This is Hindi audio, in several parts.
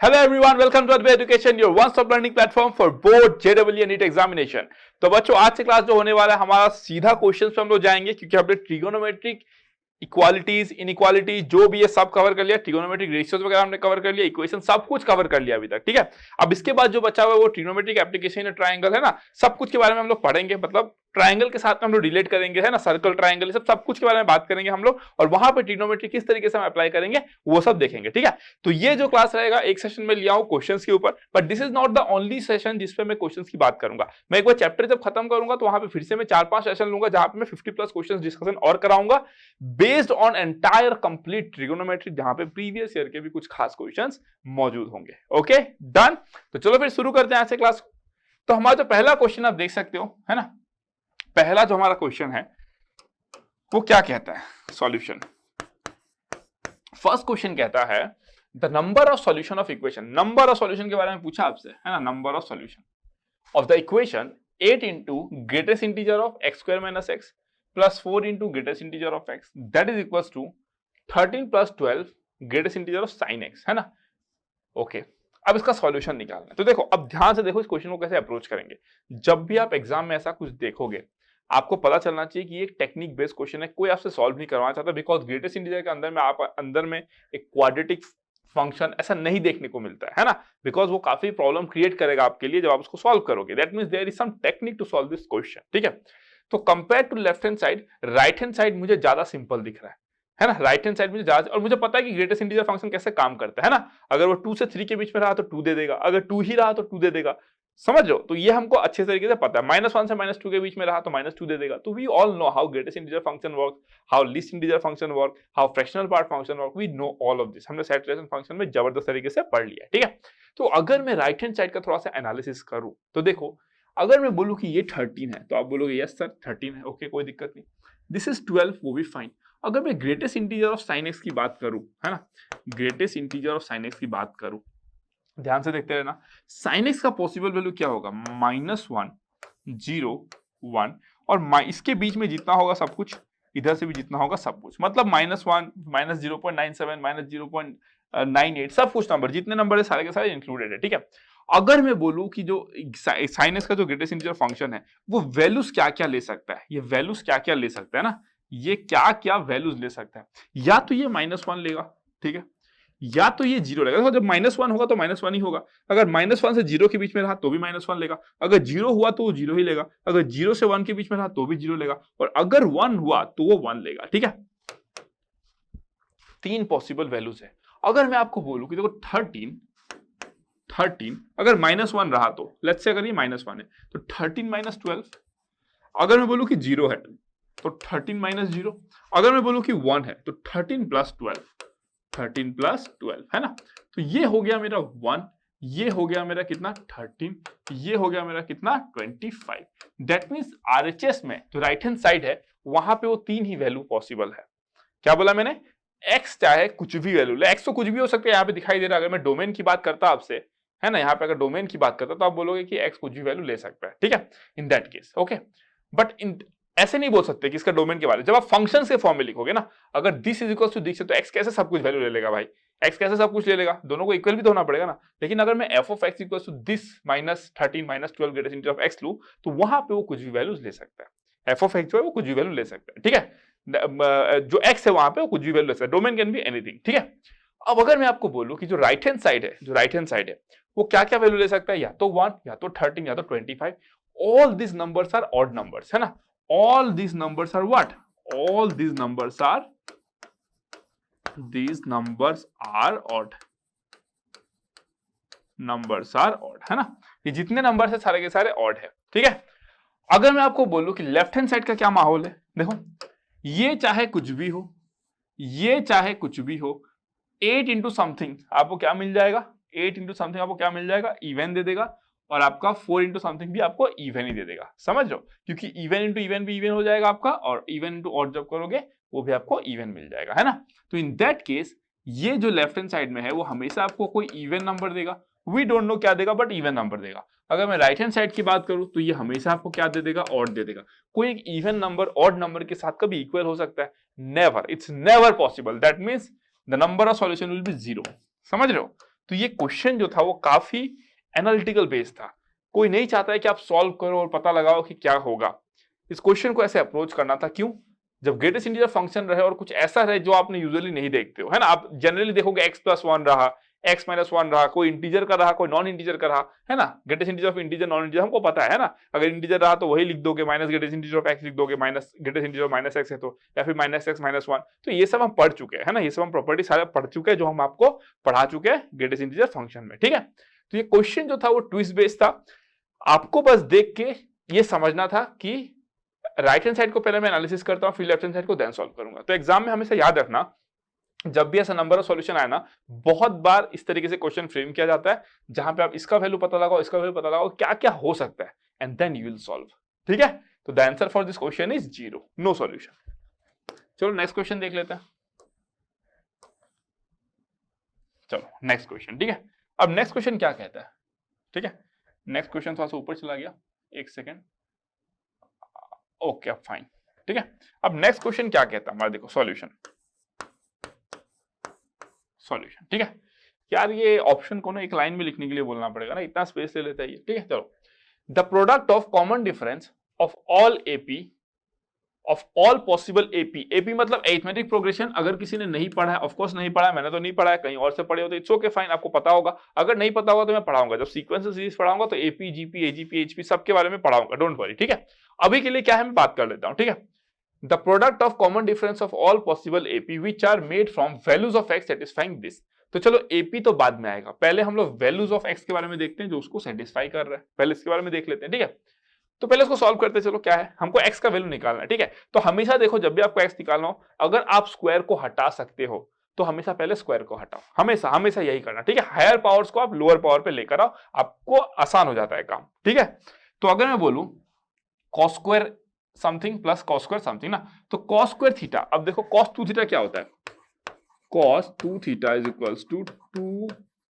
Hello everyone, welcome to Advay Education, your one-stop learning platform for both JEE and NEET examination। तो बच्चों आज से क्लास जो होने वाला है हमारा सीधा क्वेश्चन पे हम लोग जाएंगे क्योंकि हमने ट्रिगोनोमेट्रिक इक्वालिटीज इनइक्वालिटीज जो भी है सब कवर कर लिया, ट्रिगोनोमेट्रिक रेशियोज वगैरह हमने कवर कर लिया, इक्वेशन सब कुछ कवर कर लिया अभी तक। ठीक है, अब इसके बाद जो बचा हुआ है वो ट्रिगोनोमेट्रिक एप्लीकेशन ट्रायंगल है ना, सब कुछ के बारे में हम लोग पढ़ेंगे। मतलब ट्रायंगल के साथ में हम लोग रिलेट करेंगे, है ना, सर्कल ट्रायंगल सब कुछ के बारे में बात करेंगे हम लोग, और वहां पे ट्रिगोनोमेट्री किस तरीके से हम अप्लाई करेंगे वो सब देखेंगे। ठीक है, तो ये जो क्लास रहेगा एक सेशन में लिया हूं क्वेश्चंस के ऊपर, but this is not the only session जिसपे मैं क्वेश्चंस की बात करूंगा। मैं एक बार चैप्टर जब खत्म करूंगा तो वहां पे फिर से मैं 4-5 सेशन लूंगा जहां पे मैं 50+ क्वेश्चंस डिस्कशन और कराऊंगा based on entire complete trigonometry, जहां पे प्रीवियस ईयर के भी कुछ खास क्वेश्चंस मौजूद होंगे। ओके डन, तो चलो फिर शुरू करते हैं आज से क्लास। तो हमारा जो पहला क्वेश्चन आप देख सकते हो, है ना, पहला जो हमारा क्वेश्चन है वो क्या कहता है, सॉल्यूशन। फर्स्ट क्वेश्चन कहता है the number of solution of equation. Number of solution के बारे में पूछा आपसे, है ना, number of solution of the equation 8 into greatest integer of x square minus x plus 4 into greatest integer of x that is equals to 13 plus 12 greatest integer of sin x, है ना। ओके, अब इसका सॉल्यूशन निकालना है। तो देखो, अब ध्यान से देखो इस क्वेश्चन को कैसे अप्रोच करेंगे। जब भी आप एग्जाम में ऐसा कुछ देखोगे आपको पता चलना चाहिए कि ये एक टेक्निक बेस्ड क्वेश्चन है, कोई आपसे सॉल्व नहीं करवाना चाहता, बिकॉज ग्रेटेस्ट इंटीजर के अंदर में एक क्वाड्रेटिक फंक्शन ऐसा नहीं देखने को मिलता है ना, बिकॉज वो काफी प्रॉब्लम क्रिएट करेगा आपके लिए जब आप उसको सॉल्व करोगे। That means there is some technique to solve this question. ठीक है, तो compare to left hand side, right hand side मुझे ज्यादा सिंपल दिख रहा है ना, राइट हैंड साइड मुझे ज्यादा, और मुझे पता है कि ग्रेटेस्ट इंटीजर फंक्शन कैसे काम करता है ना। अगर वो 2 से 3 के बीच में रहा तो 2 दे देगा, अगर 2 ही रहा तो 2 दे देगा, समझ लो। तो ये हमको अच्छे तरीके से पता है। -1 से -2 के बीच में रहा तो -2 दे देगा। तो we all know how greatest integer function work, how least integer function work, how fractional part function work, we know all of this. हमने सैचुरेशन फंक्शन में जबरदस्त तरीके से पढ़ लिया है। ठीक है, तो अगर मैं राइट हैंड साइड का थोड़ा सा एनालिसिस करूं तो देखो, अगर मैं बोलूं कि ये 13 है तो आप बोलोगे यस सर 13 है, ओके कोई दिक्कत नहीं। दिस इज 12, वो भी फाइन। अगर मैं greatest integer of sine x की बात करूं, है ना, greatest integer of sine x की बात करूं, ध्यान से देखते रहना, साइन एक्स का पॉसिबल वैल्यू क्या होगा, -1, 0, 1, और इसके बीच में जितना होगा सब कुछ, इधर से भी जितना होगा सब कुछ, मतलब -1, -0.97, -0.98, सब कुछ नंबर, जितने नंबर है सारे के सारे इंक्लूडेड है। ठीक है, अगर मैं बोलूं कि जो साइन एक्स का जो ग्रेटेस्ट इंटीजर फंक्शन है वो वैल्यूज क्या क्या ले सकता है, ये वैल्यूज क्या क्या ले सकता है ना, ये क्या क्या वैल्यूज ले सकता है, या तो ये -1 लेगा, ठीक है, या तो ये 0 लेगा। जब -1 होगा तो -1 ही होगा, अगर -1 से 0 के बीच में रहा तो भी -1 लेगा, अगर 0 हुआ तो वो 0 ही लेगा, अगर 0 से 1 के बीच में रहा तो भी 0 लेगा, और अगर 1 हुआ तो वो 1 लेगा। ठीक है, 3 पॉसिबल वैल्यूज है। अगर मैं आपको बोलूं कि देखो 13 अगर -1 रहा तो लेट्स से अगर ये -1 है तो 13 - 12, अगर मैं बोलूं कि 0 है तो 13 - 0, अगर मैं बोलूं कि 1 है तो 13 + 12, 13 + 12, है ना। तो ये हो गया मेरा 1, ये हो गया मेरा कितना 13, ये हो गया मेरा कितना 25। दैट मींस आरएचएस में जो राइट हैंड साइड है वहां पे वो 3 ही वैल्यू पॉसिबल है। क्या बोला मैंने, एक्स चाहे कुछ भी वैल्यू ले, एक्स तो कुछ भी हो सकता है, यहाँ पे दिखाई दे रहा है। अगर मैं डोमेन की बात करता आपसे, है ना, यहाँ पे अगर डोमेन की बात करता तो आप बोलोगे कि एक्स कुछ भी वैल्यू ले सकता है। ठीक है, in that case okay, but ऐसे नहीं बोल सकते कि इसका डोमेन के बारे में। जब आप फंक्शन के फॉर्म में लिखोगे ना, अगर this is equal to this है तो एक्स कैसे सब कुछ वैल्यू ले लेगा भाई, एक्स कैसे सब कुछ ले लेगा, दोनों को इक्वल भी तो होना पड़ेगा ना। लेकिन अगर मैं f of x equal to this -13 - 12 greatest integer of x लूं तो वहां पे वो कुछ भी वैल्यूज ले सकता है। एफ ऑफ एक्स जो है वो कुछ भी वैल्यू ले सकता है। ठीक है, जो एक्स है वहां पे वो कुछ भी वैल्यू ले सकता है, डोमेन कैन बी एनीथिंग। ठीक है, अब अगर मैं आपको बोलूं कि जो राइट हैंड साइड है वो क्या क्या वैल्यू ले सकता है, या तो 1, या तो 13, या तो 25। All this numbers are odd numbers, है ना, all these numbers are what, all these numbers are odd, numbers are odd, है ना। ये जितने नंबर्स है सारे के सारे ऑड है। ठीक है, अगर मैं आपको बोलूं कि लेफ्ट हैंड साइड का क्या माहौल है, देखो ये चाहे कुछ भी हो, ये चाहे कुछ भी हो, 8 इंटू समथिंग आपको क्या मिल जाएगा, 8 इंटू समथिंग आपको क्या मिल जाएगा, इवन दे देगा, और आपका 4 इंटू समथिंग भी आपको इवन ही दे देगा। समझ लो, क्योंकि इवन इंटू इवन भी इवन हो जाएगा आपका, और इवन इंटू ऑड जब करोगे वो भी आपको इवन मिल जाएगा, है ना। तो इन दैट केस ये जो लेफ्ट हैंड साइड में है वो हमेशा आपको कोई इवन नंबर देगा, वी डोंट नो क्या देगा, बट इवन नंबर देगा। अगर मैं राइट हैंड साइड की बात करूं तो ये हमेशा आपको क्या दे देगा, ऑड दे देगा। कोई एक इवन नंबर ऑड नंबर के साथ कभी इक्वल हो सकता है, never, it's never possible. That means the number of solution will be 0। समझ रहे हो, तो ये क्वेश्चन जो था वो काफी एनालिटिकल बेस्ड था। कोई नहीं चाहता है कि आप सॉल्व करो और पता लगाओ कि क्या होगा। इस क्वेश्चन को ऐसे अप्रोच करना था। क्यों? जब ग्रेटेस्ट इंटीजर फंक्शन रहे और कुछ ऐसा रहे जो आपने यूजुअली नहीं देखते हो, है ना। आप जनरली देखोगे x+1 रहा, x-1 रहा, कोई इंटीजर का रहा, कोई नॉन इंटीजर का रहा, है ना। Greatest integer of integer, non integer हमको पता है ना। अगर इंटीजर रहा तो वही लिख दोगे, minus greatest integer of x लिख दोगे, minus greatest integer of minus x है तो, या फिर -x-1। तो ये सब हम पढ़ चुके हैं, है ना। ये सब हम प्रॉपर्टी सारे पढ़ चुके हैं जो हम आपको पढ़ा चुके हैं ग्रेटेस्ट इंटीजर फंक्शन में, ठीक है। तो ये क्वेश्चन जो था वो ट्विस्ट बेस्ड था। आपको बस देख के ये समझना था कि राइट हैंड साइड को पहले मैं एनालिसिस करता हूं, फिर लेफ्ट हैंड साइड को देन सॉल्व करूंगा। तो एग्जाम में हमेशा याद रखना, जब भी ऐसा नंबर ऑफ सॉल्यूशन आए ना, बहुत बार इस तरीके से क्वेश्चन फ्रेम किया जाता है जहां पे आप इसका वैल्यू पता लगाओ, इसका वैल्यू पता लगाओ, क्या क्या हो सकता है, and then you will solve, ठीक है। तो the answer for this question is 0, no solution. चलो नेक्स्ट क्वेश्चन देख लेते हैं। चलो नेक्स्ट क्वेश्चन, ठीक है। अब नेक्स्ट क्वेश्चन क्या कहता है, ठीक है। नेक्स्ट क्वेश्चन थोड़ा सा ऊपर चला गया, एक सेकेंड, ओके अब फाइन, ठीक है। अब नेक्स्ट क्वेश्चन क्या कहता है हमारा, देखो सॉल्यूशन, सॉल्यूशन, ठीक है। यार ये ऑप्शन को ना एक लाइन में लिखने के लिए बोलना पड़ेगा ना, इतना स्पेस ले लेता है ये, ठीक है। चलो, the product of common difference of all AP of all possible AP, AP मतलब अरिथमेटिक प्रोग्रेशन। अगर किसी ने नहीं पढ़ा है, ऑफ कोर्स नहीं पढ़ा है, मैंने तो नहीं पढ़ा है, कहीं और से पढ़े हो तो इट्स ओके फाइन, आपको पता होगा। अगर नहीं पता होगा तो मैं पढ़ाऊंगा, जब सीक्वेंस सीरीज पढ़ाऊंगा तो एपी, जीपी, एजीपी, एचपी सबके बारे में पढ़ाऊंगा, डोंट वरी, ठीक है। अभी के लिए क्या है मैं बात कर लेता हूं, ठीक है। The product of common difference of all possible AP which are made from values of x satisfying this. तो चलो एपी तो बाद में आएगा, पहले हम लोग वैल्यूज ऑफ एक्स के बारे में देखते हैं जो उसको सेटिस्फाई कर रहा है, पहले इसके बारे में देख लेते हैं, ठीक है। तो पहले इसको सॉल्व करते हैं। चलो क्या है, हमको x का वैल्यू निकालना है, ठीक है। तो हमेशा देखो जब भी आपको x निकालना हो, अगर आप स्क्वायर को हटा सकते हो तो हमेशा पहले स्क्वायर को हटाओ, हमेशा हमेशा यही करना, ठीक है। हायर पावर्स को आप लोअर पावर पे लेकर आओ, आपको आसान हो जाता है काम, ठीक है। तो अगर मैं बोलूं cos square something plus cos square something ना, तो cos स्क्वायर थीटा, अब देखो cos 2 थीटा क्या होता है, cos 2 theta is equals to 2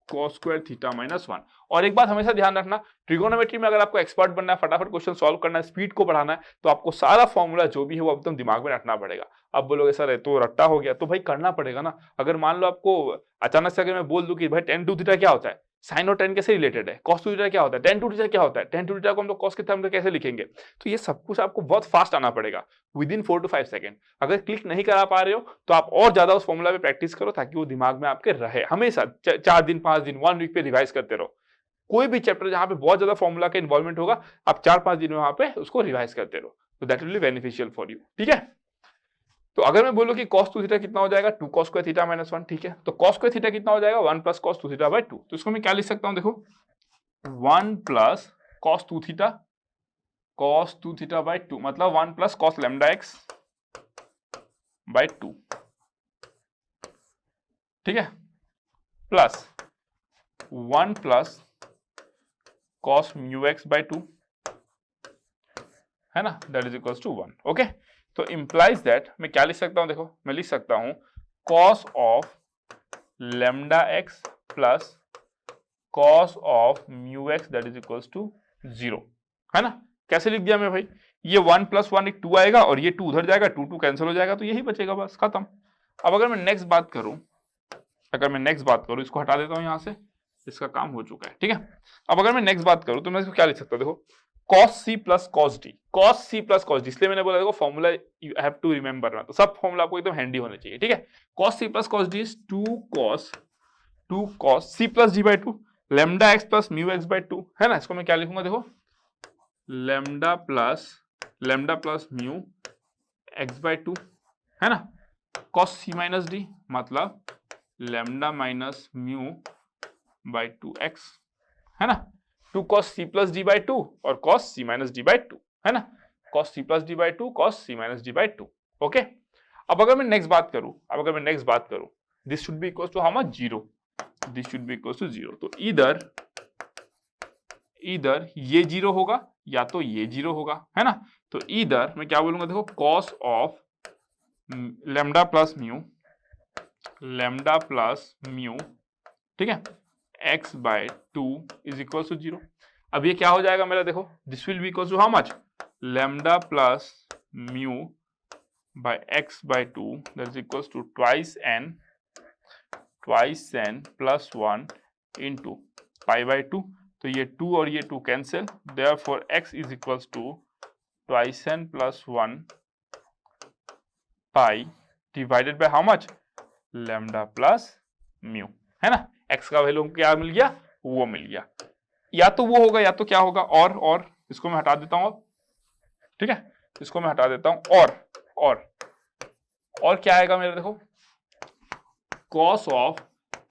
cos square theta minus 1। और एक बात हमेशा ध्यान रखना, ट्रिगोनोमेट्री में अगर आपको एक्सपर्ट बनना है, फटाफट क्वेश्चन सॉल्व करना है, स्पीड को बढ़ाना है, तो आपको सारा फॉर्मूला जो भी है वो एकदम दिमाग में रखना पड़ेगा। अब बोलोगे सर तो रट्टा हो गया, तो भाई करना पड़ेगा ना। अगर मान लो आपको अचानक से अगर मैं बोल दूं कि भाई tan 2 थीटा क्या होता है, साइन और टेन कैसे रिलेटेड है, cos 2 थीटा क्या होता है, tan 2 थीटा क्या होता है, tan 2 थीटा को हम लोग cos के टर्म में कैसे लिखेंगे, तो ये सब कुछ आपको बहुत फास्ट आना पड़ेगा, विद इन 4 to 5 सेकंड। अगर क्लिक नहीं करा पा रहे हो तो आप और ज्यादा उस फॉर्मूला पे प्रैक्टिस करो, ताकि वो दिमाग में आपके रहे हमेशा। 4 दिन 5 दिन 1 वीक पे रिवाइज करते रहो। कोई भी चैप्टर जहां पे बहुत ज्यादा फॉर्मूला का इन्वॉल्वमेंट होगा, आप 4-5 दिन में वहां पे उसको रिवाइज करते रहो, तो that will be beneficial for you, ठीक है। तो अगर मैं बोलूं कि cos 2 थीटा कितना हो जाएगा, 2 cos स्क्वायर थीटा माइनस 1, ठीक है। तो cos स्क्वायर थीटा कितना हो जाएगा, 1 प्लस cos 2 थीटा बाय 2। तो इसको मैं क्या लिख सकता हूं, देखो 1 plus cos 2 theta, cos 2 theta by 2 मतलब 1 plus cos lambda x by 2, ठीक है, plus 1 plus cos mu x by 2, है ना, that is equals to 1, okay. तो इंप्लाइज दैट मैं क्या लिख सकता हूं, देखो मैं लिख सकता हूं cos of lambda x plus cos of mu x that is equals to 0, है ना। कैसे लिख दिया मैं भाई, ये 1 प्लस 1 एक 2 आएगा और ये 2 उधर जाएगा, 2 कैंसिल हो जाएगा, तो यही बचेगा, बस खत्म। अब अगर मैं नेक्स्ट बात करूं, इसको हटा देता हूं यहां से, इसका काम हो चुका है, ठीक है। अब अगर मैं नेक्स्ट बात करूं तो मैं इसको क्या लिख सकता हूं, देखो cos c plus cos d, cos c plus cos d, इसलिए मैंने बोला देखो formula you have to remember ना, तो सब फॉर्मूला आपको एकदम हैंडी होने चाहिए, ठीक है। cos c plus cos d is 2 cos c plus d by 2 lambda x plus mu x by 2, है ना। इसको मैं क्या लिखूंगा, देखो lambda plus mu x by 2, है ना। cos c माइनस d मतलब lambda minus mu by 2x, है ना। 2 cos c plus d by 2 और cos c minus d by 2, है ना। cos c plus d by 2 cos c minus d by 2, okay. अब अगर मैं नेक्स्ट बात करूं, this should be equal to how much, 0, this should be equal to 0। तो इधर ये 0 होगा या तो ये 0 होगा, है ना। तो इधर मैं क्या बोलूंगा, देखो cos of lambda plus mu, ठीक है, x by 2 is equal to 0। अब ये क्या हो जाएगा मेरा, देखो this will be equal to how much, lambda plus mu by x by 2 that is equal to twice n plus 1 into pi by two, तो ये 2 और ये 2 cancel, therefore x is equals to twice n plus 1 pi divided by how much, lambda plus mu, है ना। x का वैल्यू क्या मिल गया, वो मिल गया, या तो वो होगा या तो क्या होगा, और इसको मैं हटा देता हूं अब, ठीक है, इसको मैं हटा देता हूं, और क्या आएगा मेरा, देखो cos of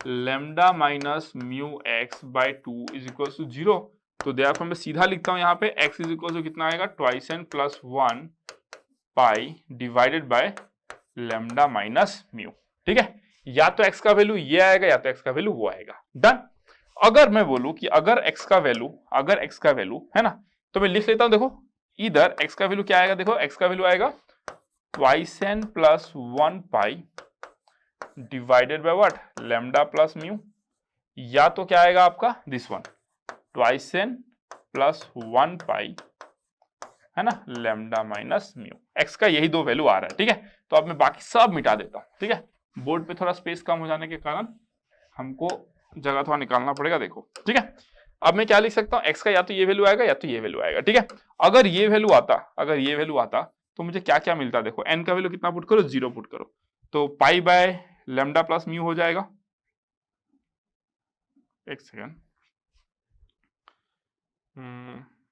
lambda minus mu x by 2 is equal to 0, तो देयरफॉर मैं सीधा लिखता हूं यहाँ पे x इज इक्वल टू कितना आएगा, twice n plus 1 pi divided bye lambda minus mu, ठीक है। या तो x का वैल्यू ये आएगा या तो x का वैल्यू वो आएगा, डन। अगर मैं बोलूं कि अगर x का वैल्यू है ना, तो मैं लिख लेता हूं, देखो इधर x का वैल्यू क्या आएगा, देखो x का वैल्यू आएगा twice n plus 1 pi divided by what, lambda plus mu, या तो क्या आएगा आपका this one, twice n plus 1 पाई, है ना, लैम्डा माइनस म्यू, x का यही दो वैल्यू आ रहा है, ठीक है। तो अब मैं बाकी सब मिटा देता हूं, ठीक है, बोर्ड पे थोड़ा स्पेस कम हो जाने के कारण हमको जगह थोड़ा निकालना पड़ेगा, देखो, ठीक है। अब मैं क्या लिख सकता हूं, x का या तो ये वैल्यू आएगा या तो ये वैल्यू आएगा, ठीक है। अगर ये वैल्यू आता तो मुझे क्या क्या मिलता, देखो n का वैल्यू कितना पुट करो, 0 पुट करो, तो पाई बाय लैम्डा प्लस म्यू हो जाएगा, एक second,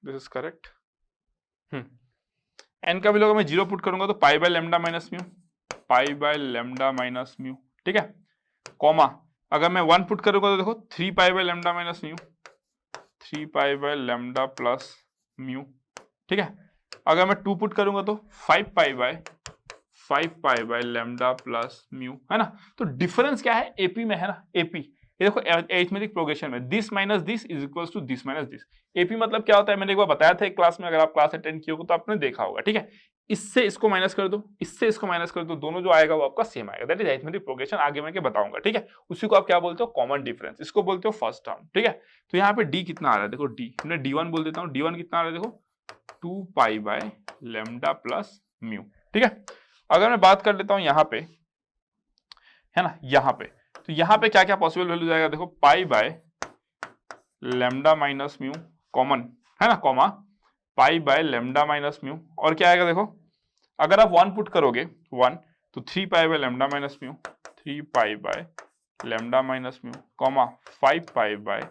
this is correct, n का वैल्यू अगर मैं 0 पुट करूंगा तो पाई बाय लैम्डा माइनस म्यू, ठीक है, कॉमा अगर मैं 1 पुट करूंगा तो देखो 3 पाई by lambda minus mu, 3 pi by lambda plus mu, ठीक है। अगर मैं 2 पुट करूंगा तो 5 pi by lambda plus mu, है ना। तो डिफरेंस क्या है, एपी में है ना, एपी, ये देखो अरिथमेटिक प्रोग्रेशन में this minus this is equals to this minus this, AP मतलब क्या होता है, मैंने एक बार बताया था एक क्लास में, अगर आप क्लास अटेंड किए हो तो आपने देखा होगा, ठीक है। इससे इसको माइनस कर दो, इससे इसको माइनस कर दो, दोनों जो आएगा वो आपका सेम आएगा, दैट इज अरिथमेटिक प्रोग्रेशन, आगे मैं बताऊंगा, ठीक है। उसी को आप क्या बोलते हो, कॉमन डिफरेंस, इसको बोलते हो फर्स्ट टर्म, ठीक है। तो यहाँ पे डी कितना आ रहा है, देखो डी, मैं d1 बोल देता हूँ, d1 कितना आ रहा है, देखो 2 pi by lambda plus mu, ठीक है। अगर मैं बात कर लेता हूं यहाँ पे, है ना, यहाँ पे, तो यहाँ पे क्या क्या पॉसिबल वैल्यू जाएगा, देखो पाई by lambda minus mu common, है ना, comma pi by lambda minus mu, और क्या आएगा, देखो अगर आप 1 पुट करोगे 1 तो 3 पाई by lambda minus mu, 3 pi by lambda minus mu, comma 5 pi by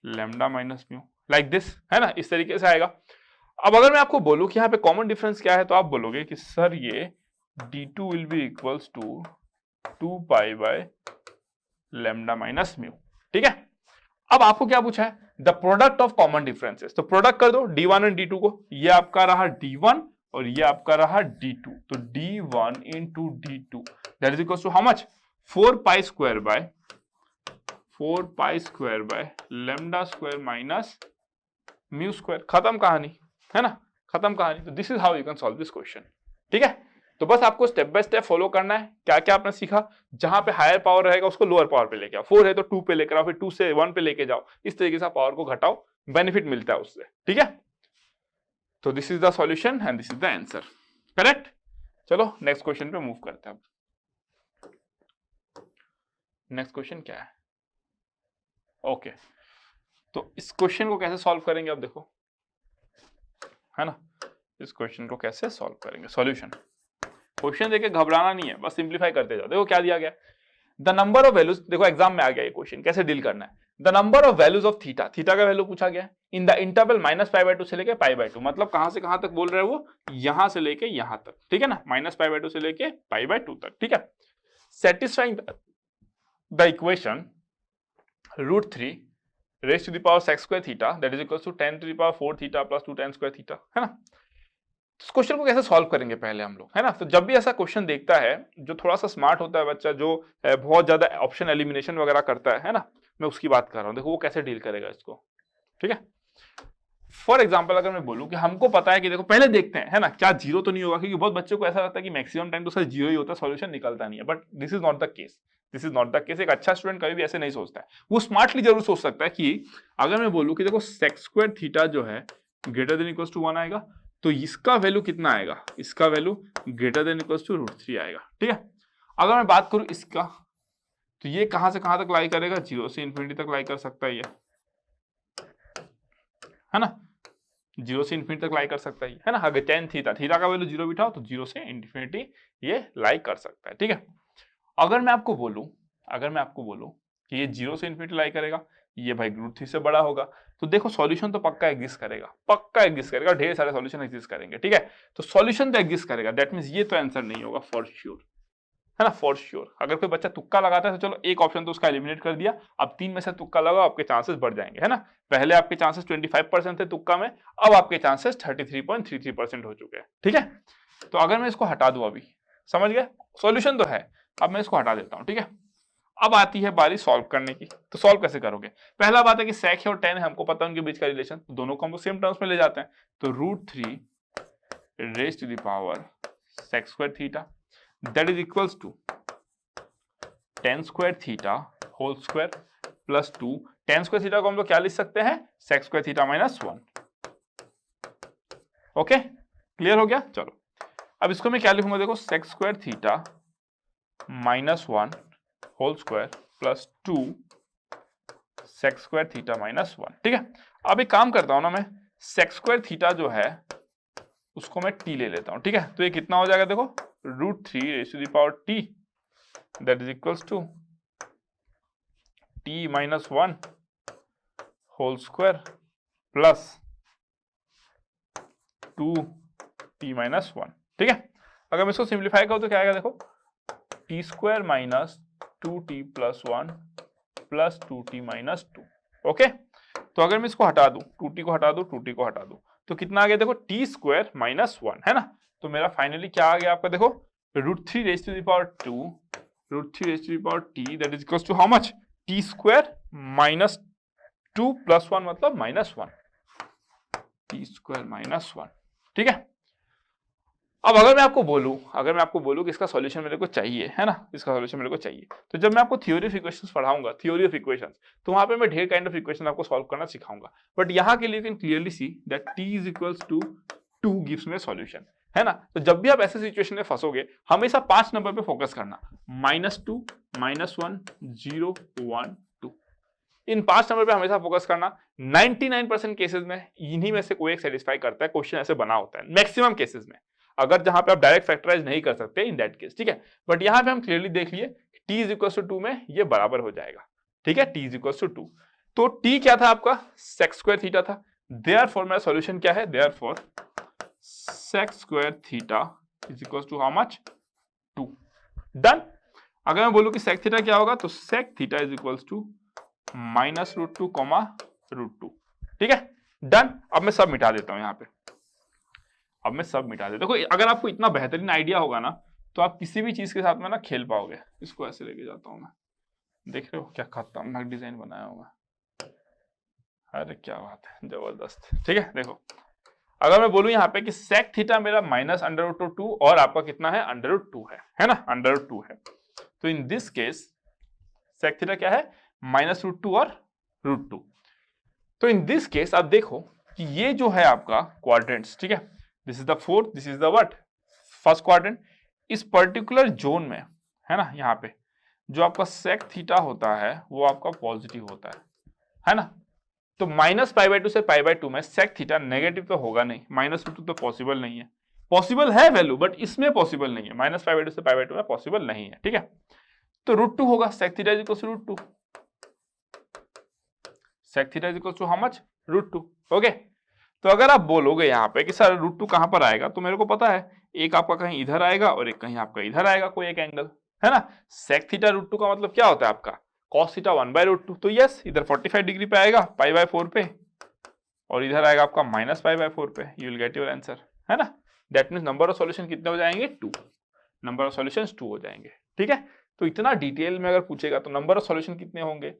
lambda minus mu, like this, है ना, इस तरीके से आएगा। अब अगर मैं आपको बोलूं कि यहाँ पे कॉमन डिफरेंस क्या है, तो आप बोलोगे कि सर ये d2 will be equals to 2 pi by lambda minus mu, ठीक है। अब आपको क्या पूछा है, the product of common differences, तो प्रोडक्ट कर दो d1 एंड d2 को, ये आपका रहा d1 और ये आपका रहा d2, तो d1 into d2 that is equals to how much, 4 pi square by lambda square minus mu square, खत्म कहानी, है ना, खत्म कहानी। तो this is how you can solve this question, ठीक है। तो बस आपको स्टेप बाय स्टेप फॉलो करना है, क्या क्या आपने सीखा, जहां पे हायर पावर रहेगा उसको लोअर पावर पे लेके आओ, 4 है तो 2 पे लेकर आओ, फिर 2 से 1 पे लेके जाओ, इस तरीके से पावर को घटाओ, बेनिफिट मिलता है उससे, ठीक है। तो this is the solution and this is the answer, correct. चलो नेक्स्ट क्वेश्चन पे मूव करते हैं। नेक्स्ट क्वेश्चन क्या है, ओके, तो इस क्वेश्चन को कैसे सॉल्व करेंगे, अब देखो, है ना, इस क्वेश्चन को कैसे सॉल्व करेंगे, सॉल्यूशन, क्वेश्चन देके घबराना नहीं है, बस सिंप्लीफाई करते जाओ। देखो क्या दिया गया, द नंबर ऑफ वैल्यूज, देखो एग्जाम में आ गया ये क्वेश्चन, कैसे डील करना है, the number of values of theta, theta का वैल्यू पूछा गया इन द इंटरवल -π/2 से लेके π/2, मतलब कहां से कहां तक बोल रहे हैं वो, यहां से लेके यहां तक, ठीक है ना, -π/2 से लेके π/2 तक, ठीक है। Satisfying the equation √3 raised to the power sec square theta that is equals to 10 to the power 4 theta plus 2 tan square theta, है ना। इस क्वेश्चन को कैसे सॉल्व करेंगे पहले हम लोग, है ना। तो जब भी ऐसा क्वेश्चन देखता है, जो थोड़ा सा स्मार्ट होता है बच्चा, जो बहुत ज्यादा ऑप्शन एलिमिनेशन वगैरह करता है ना, मैं उसकी बात कर रहा हूँ, देखो वो कैसे डील करेगा इसको, ठीक है। फॉर एग्जाम्पल अगर मैं बोलूं कि हमको पता है कि देखो पहले देखते हैं, है ना, क्या जीरो तो नहीं होगा, क्योंकि बहुत बच्चों को ऐसा लगता है कि मैक्सिमम टाइम तो सर जीरो ही होता है, सॉल्यूशन निकलता नहीं है, but this is not the case, this is not the case. एक अच्छा स्टूडेंट कभी भी ऐसे नहीं सोचता है, वो स्मार्टली जरूर सोच सकता है कि अगर मैं बोलूं कि देखो सेक स्क्वायर थीटा जो है ग्रेटर देन इक्वल्स टू 1 आएगा, तो इसका वैल्यू कितना आएगा, इसका value greater than equals to √3 आएगा, ठीक है। अगर मैं बात करूं इसका, तो ये कहां से कहां तक लाई करेगा, 0 से इन्फिनिटी तक लाई कर सकता है ये, है ना, 0 से इन्फिनिटी तक लाई कर सकता है ना। अगर टेन थीटा, थीटा का वैल्यू 0 बिठाओ तो 0 से इन्फिनिटी ये लाई कर सकता है, ठीक है। अगर मैं आपको बोलूं कि ये 0 से इन्फिनिटी लाई करेगा, ये भाई √3 से बड़ा होगा, तो देखो सॉल्यूशन तो पक्का एग्जिस्ट करेगा, ढेर सारे सॉल्यूशन एग्जिस्ट करेंगे, ठीक है। तो सॉल्यूशन तो एग्जिस्ट करेगा, दैट मींस ये तो आंसर नहीं होगा फॉर श्योर, है ना, फॉर श्योर। अगर कोई बच्चा तुक्का लगाता है तो चलो एक ऑप्शन तो उसका एलिमिनेट कर दिया, अब 3 में से तुक्का लगाओ, आपके चांसेस बढ़ जाएंगे, है ना। पहले आपके चांसेस 25% थे तुक्का में, अब आपके चांसेस 33.33% हो चुके हैं, ठीक है। तो अगर मैं इसको हटा दूं, अभी समझ गए, सॉल्यूशन तो है, अब मैं इसको हटा देता हूं, ठीक है। अब आती है बारी सॉल्व करने की। तो सॉल्व कैसे करोगे, पहला बात है कि sec है और tan है, हमको पता है उनके बीच का रिलेशन, तो दोनों को हम सेम टर्म्स में ले जाते हैं। तो √3 raised to the power sec square theta that is equals to tan square theta whole square plus 2, tan square theta को हम लोग क्या लिख सकते हैं, sec square theta minus 1। Okay, clear हो गया। चलो अब इसको मैं क्या लिखूंगा, देखो sec square theta minus 1 whole square plus 2 sec square theta minus 1, ठीक है। अब एक काम करता हूं ना, मैं सेक स्क्वायर थीटा जो है उसको मैं टी ले लेता हूं, ठीक है। तो ये कितना हो जाएगा, देखो √3 raised to the power t that is equals to t minus 1 whole square plus 2t minus 1, ठीक है। अगर मैं इसको सिंप्लीफाई करूं तो क्या आएगा, देखो t square minus 2t plus 1 plus 2t minus 2, okay. तो अगर मैं इसको हटा दूं, 2t को हटा दूं, तो कितना आ गया, देखो t स्क्वायर माइनस 1, है ना। तो मेरा फाइनली क्या आ गया आपका, देखो √3 raised to the power 2 √3 raised to the power t that is equals to how much, t square minus 2 plus 1 मतलब माइनस 1, t स्क्वायर माइनस 1, ठीक है। अब अगर मैं आपको बोलूं कि इसका सॉल्यूशन मेरे को चाहिए, है ना, इसका सॉल्यूशन मेरे को चाहिए, तो जब मैं आपको थ्योरी ऑफ इक्वेशंस पढ़ाऊंगा, थ्योरी ऑफ इक्वेशंस, तो वहां पे मैं ढेर काइंड ऑफ इक्वेशन आपको सॉल्व करना सिखाऊंगा। बट यहाँ के लिए you can clearly see that t is equals to 2 gives me solution, है ना। तो जब भी आप ऐसे सिचुएशन में फंसोगे, हमेशा 5 नंबर पे फोकस करना, -2 -1 0 1 2, इन 5 नंबर पे हमेशा फोकस करना। 99% केसेस में इन्हीं में से कोई एक सेटिस्फाई करता है, क्वेश्चन ऐसे बना होता है मैक्सिमम केसेस में, अगर जहां पे आप डायरेक्ट फैक्टराइज नहीं कर सकते इन दैट केस, ठीक है। बट यहां पे हम क्लियरली देख लिए t इज इक्वल टू 2 में ये बराबर हो जाएगा, ठीक है, t इज इक्वल टू 2। तो t क्या था आपका, sec स्क्वायर थीटा था, देयरफॉर मेरा सॉल्यूशन क्या है, therefore sec square theta is equal to how much, 2। Done. अगर मैं बोलूं कि sec थीटा क्या होगा, तो sec theta is equal to minus √2 √2, ठीक है, डन। अब मैं सब मिटा देता हूं यहाँ पे, देखो अगर आपको इतना बेहतरीन आइडिया होगा ना, तो आप किसी भी चीज के साथ में ना खेल पाओगे। इसको ऐसे लेके जाता हूं मैं, देख रहे हो क्या खतरनाक डिजाइन बनाया हुआ, अरे क्या बात है, जबरदस्त, ठीक है। देखो अगर मैं बोलूं यहाँ पे कि sec थीटा मेरा माइनस √2 और आपका कितना है, √2 है ना, √2 है। तो in this case sec theta क्या है, -√2 और √2। तो इन दिस केस आप देखो कि ये जो है आपका क्वाड्रेंट्स, ठीक है, this is the fourth, this is the what, first quadrant. इस पर्टिकुलर जोन में, है ना, यहाँ पे जो आपका sec थीटा होता है वो आपका पॉजिटिव होता है ना। तो -π/2 से π/2 में sec थीटा नेगेटिव तो होगा नहीं, -√2 तो पॉसिबल नहीं है, पॉसिबल है वैल्यू बट इसमें पॉसिबल नहीं है, -π/2 से π/2 में पॉसिबल नहीं है, ठीक है। तो √2 होगा, sec theta is equal to √2, sec theta is equal to how much, √2, okay. तो अगर आप बोलोगे यहाँ पे कि सर √2 कहां पर आएगा, तो मेरे को पता है एक आपका कहीं इधर आएगा और एक कहीं आपका इधर आएगा, कोई एक एंगल, है ना। sec थीटा √2 का मतलब क्या होता है आपका, cos थीटा 1/√2। तो यस, इधर 45 डिग्री पे आएगा π/4 पे, और इधर आएगा आपका -π/4 पे, you will get your answer, है ना। That means number of solution कितने हो जाएंगे, 2, नंबर ऑफ सॉल्यूशंस 2 हो जाएंगे, ठीक है। तो इतना डिटेल में अगर पूछेगा तो नंबर ऑफ सॉल्यूशन कितने होंगे,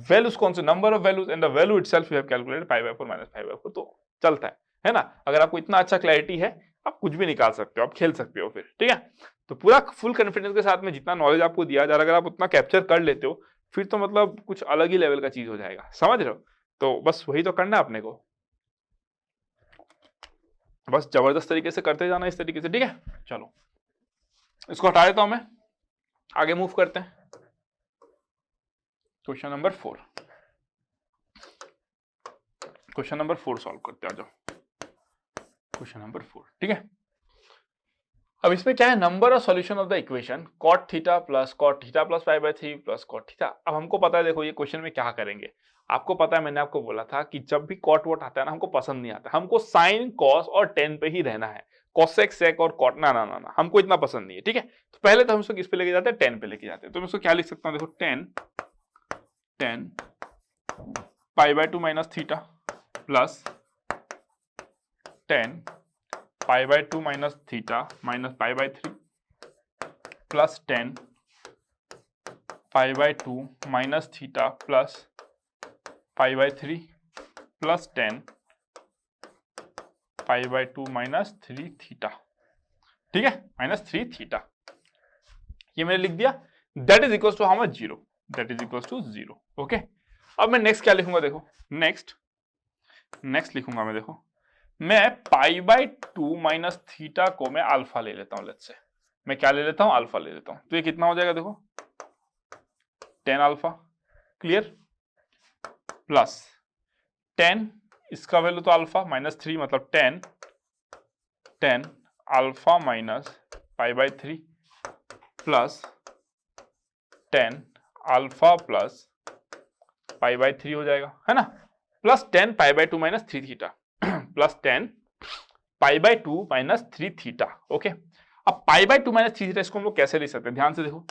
वैल्यूज कौन से, number of values and the value itself you have calculated π/4 -π/4, तो चलता है ना। अगर आपको इतना अच्छा क्लैरिटी है, आप कुछ भी निकाल सकते हो, आप खेल सकते हो फिर, ठीक है। तो पूरा फुल कॉन्फिडेंस के साथ में जितना नॉलेज आपको दिया जा रहा है, अगर आप उतना कैप्चर कर लेते हो, फिर तो मतलब कुछ अलग ही लेवल का चीज हो जाएगा, समझ रहे हो। तो बस वही तो करना है अपने को, बस जबरदस्त तरीके से करते जाना इस तरीके से, ठीक है। चलो इसको हटा देता हूं मैं, आगे मूव करते हैं। Question number 4, question number 4 solve करते आ जाओ। क्वेश्चन नंबर 4, ठीक है। अब इसमें क्या है, number of solution of the equation cot theta plus pi by 3 plus cot theta. अब हमको पता है, देखो ये क्वेश्चन में क्या करेंगे, आपको पता है मैंने आपको बोला था कि जब भी cot वोट आता है ना हमको पसंद नहीं आता, हमको साइन कॉस और टेन पे ही रहना है, कोसेक सेक और कॉट ना ना ना ना हमको इतना पसंद नहीं है, ठीक है। तो पहले तो हम इसको किस पे लेके जाते हैं, टेन पे लेके जाते हैं। तो मैं इसको क्या लिख सकता हूँ, देखो ten pi by 2 minus theta plus 10 pi by 2 minus theta minus pi by 3 plus 10 pi by 2 minus theta plus pi by 3 plus 10 pi by 2 minus 3 theta, ठीक है, माइनस 3 थीटा। ये मैंने लिख दिया, that is equal to how much, 0, that is equal to 0। Okay, अब मैं नेक्स्ट क्या लिखूंगा, देखो नेक्स्ट लिखूंगा मैं, देखो मैं पाई बाय 2 माइनस थीटा को मैं अल्फा ले लेता हूं, लेट्स से मैं क्या ले लेता हूं, अल्फा ले लेता हूं। तो ये कितना हो जाएगा, देखो 10 अल्फा, क्लियर, प्लस 10 इसका वैल्यू तो अल्फा माइनस 3 मतलब 10 alpha minus pi by 3 plus 10 alpha plus pi by 3 हो जाएगा, है ना, plus 10 pi by 2 minus 3 theta plus 10 pi by 2 minus 3 theta. Okay, अब पाई बाय 2 माइनस 3 थीटा इसको हम लोग कैसे लिख सकते हैं, ध्यान से देखो,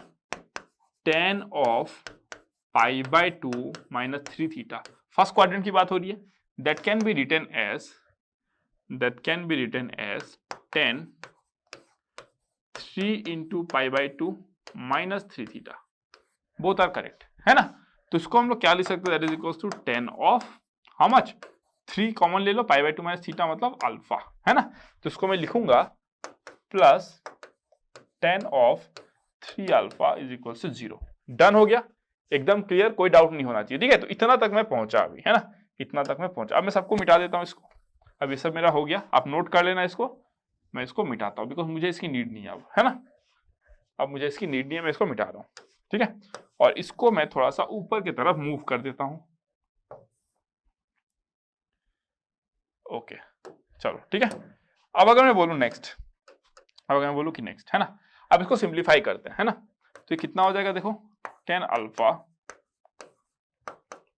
10 of pi by 2 minus 3 theta, first quadrant की बात हो रही है, that can be written as 10 3 into pi by 2 minus 3 theta, both are correct, है ना। तो इसको हम लोग क्या लिख सकते हैं, that is equals to 10 of how much, 3 common ले लो, पाई बाय 2 माइनस थीटा मतलब अल्फा, है ना। तो इसको मैं लिखूंगा plus 10 of 3 alpha is equal to 0। Done हो गया, एकदम क्लियर, कोई डाउट नहीं होना चाहिए, ठीक है। तो इतना तक मैं पहुंचा अभी, है ना, इतना तक मैं पहुंचा। अब मैं सबको मिटा देता हूं इसको, अब ये सब मेरा हो गया, आप नोट कर लेना इसको, मैं इसको मिटाता हूं बिकॉज मुझे इसकी नीड नहीं है अब, है ना, अब मुझे इसकी नीड नहीं है, मैं इसको मिटा रहा हूं, ठीक है। और इसको मैं थोड़ा सा ऊपर की तरफ मूव कर देता हूं, ओके, चलो ठीक है। अब अगर मैं बोलूं नेक्स्ट, अब अगर मैं बोलूं कि नेक्स्ट, है ना, अब इसको सिंप्लीफाई करते हैं, है ना। तो ये कितना हो जाएगा, देखो 10 alpha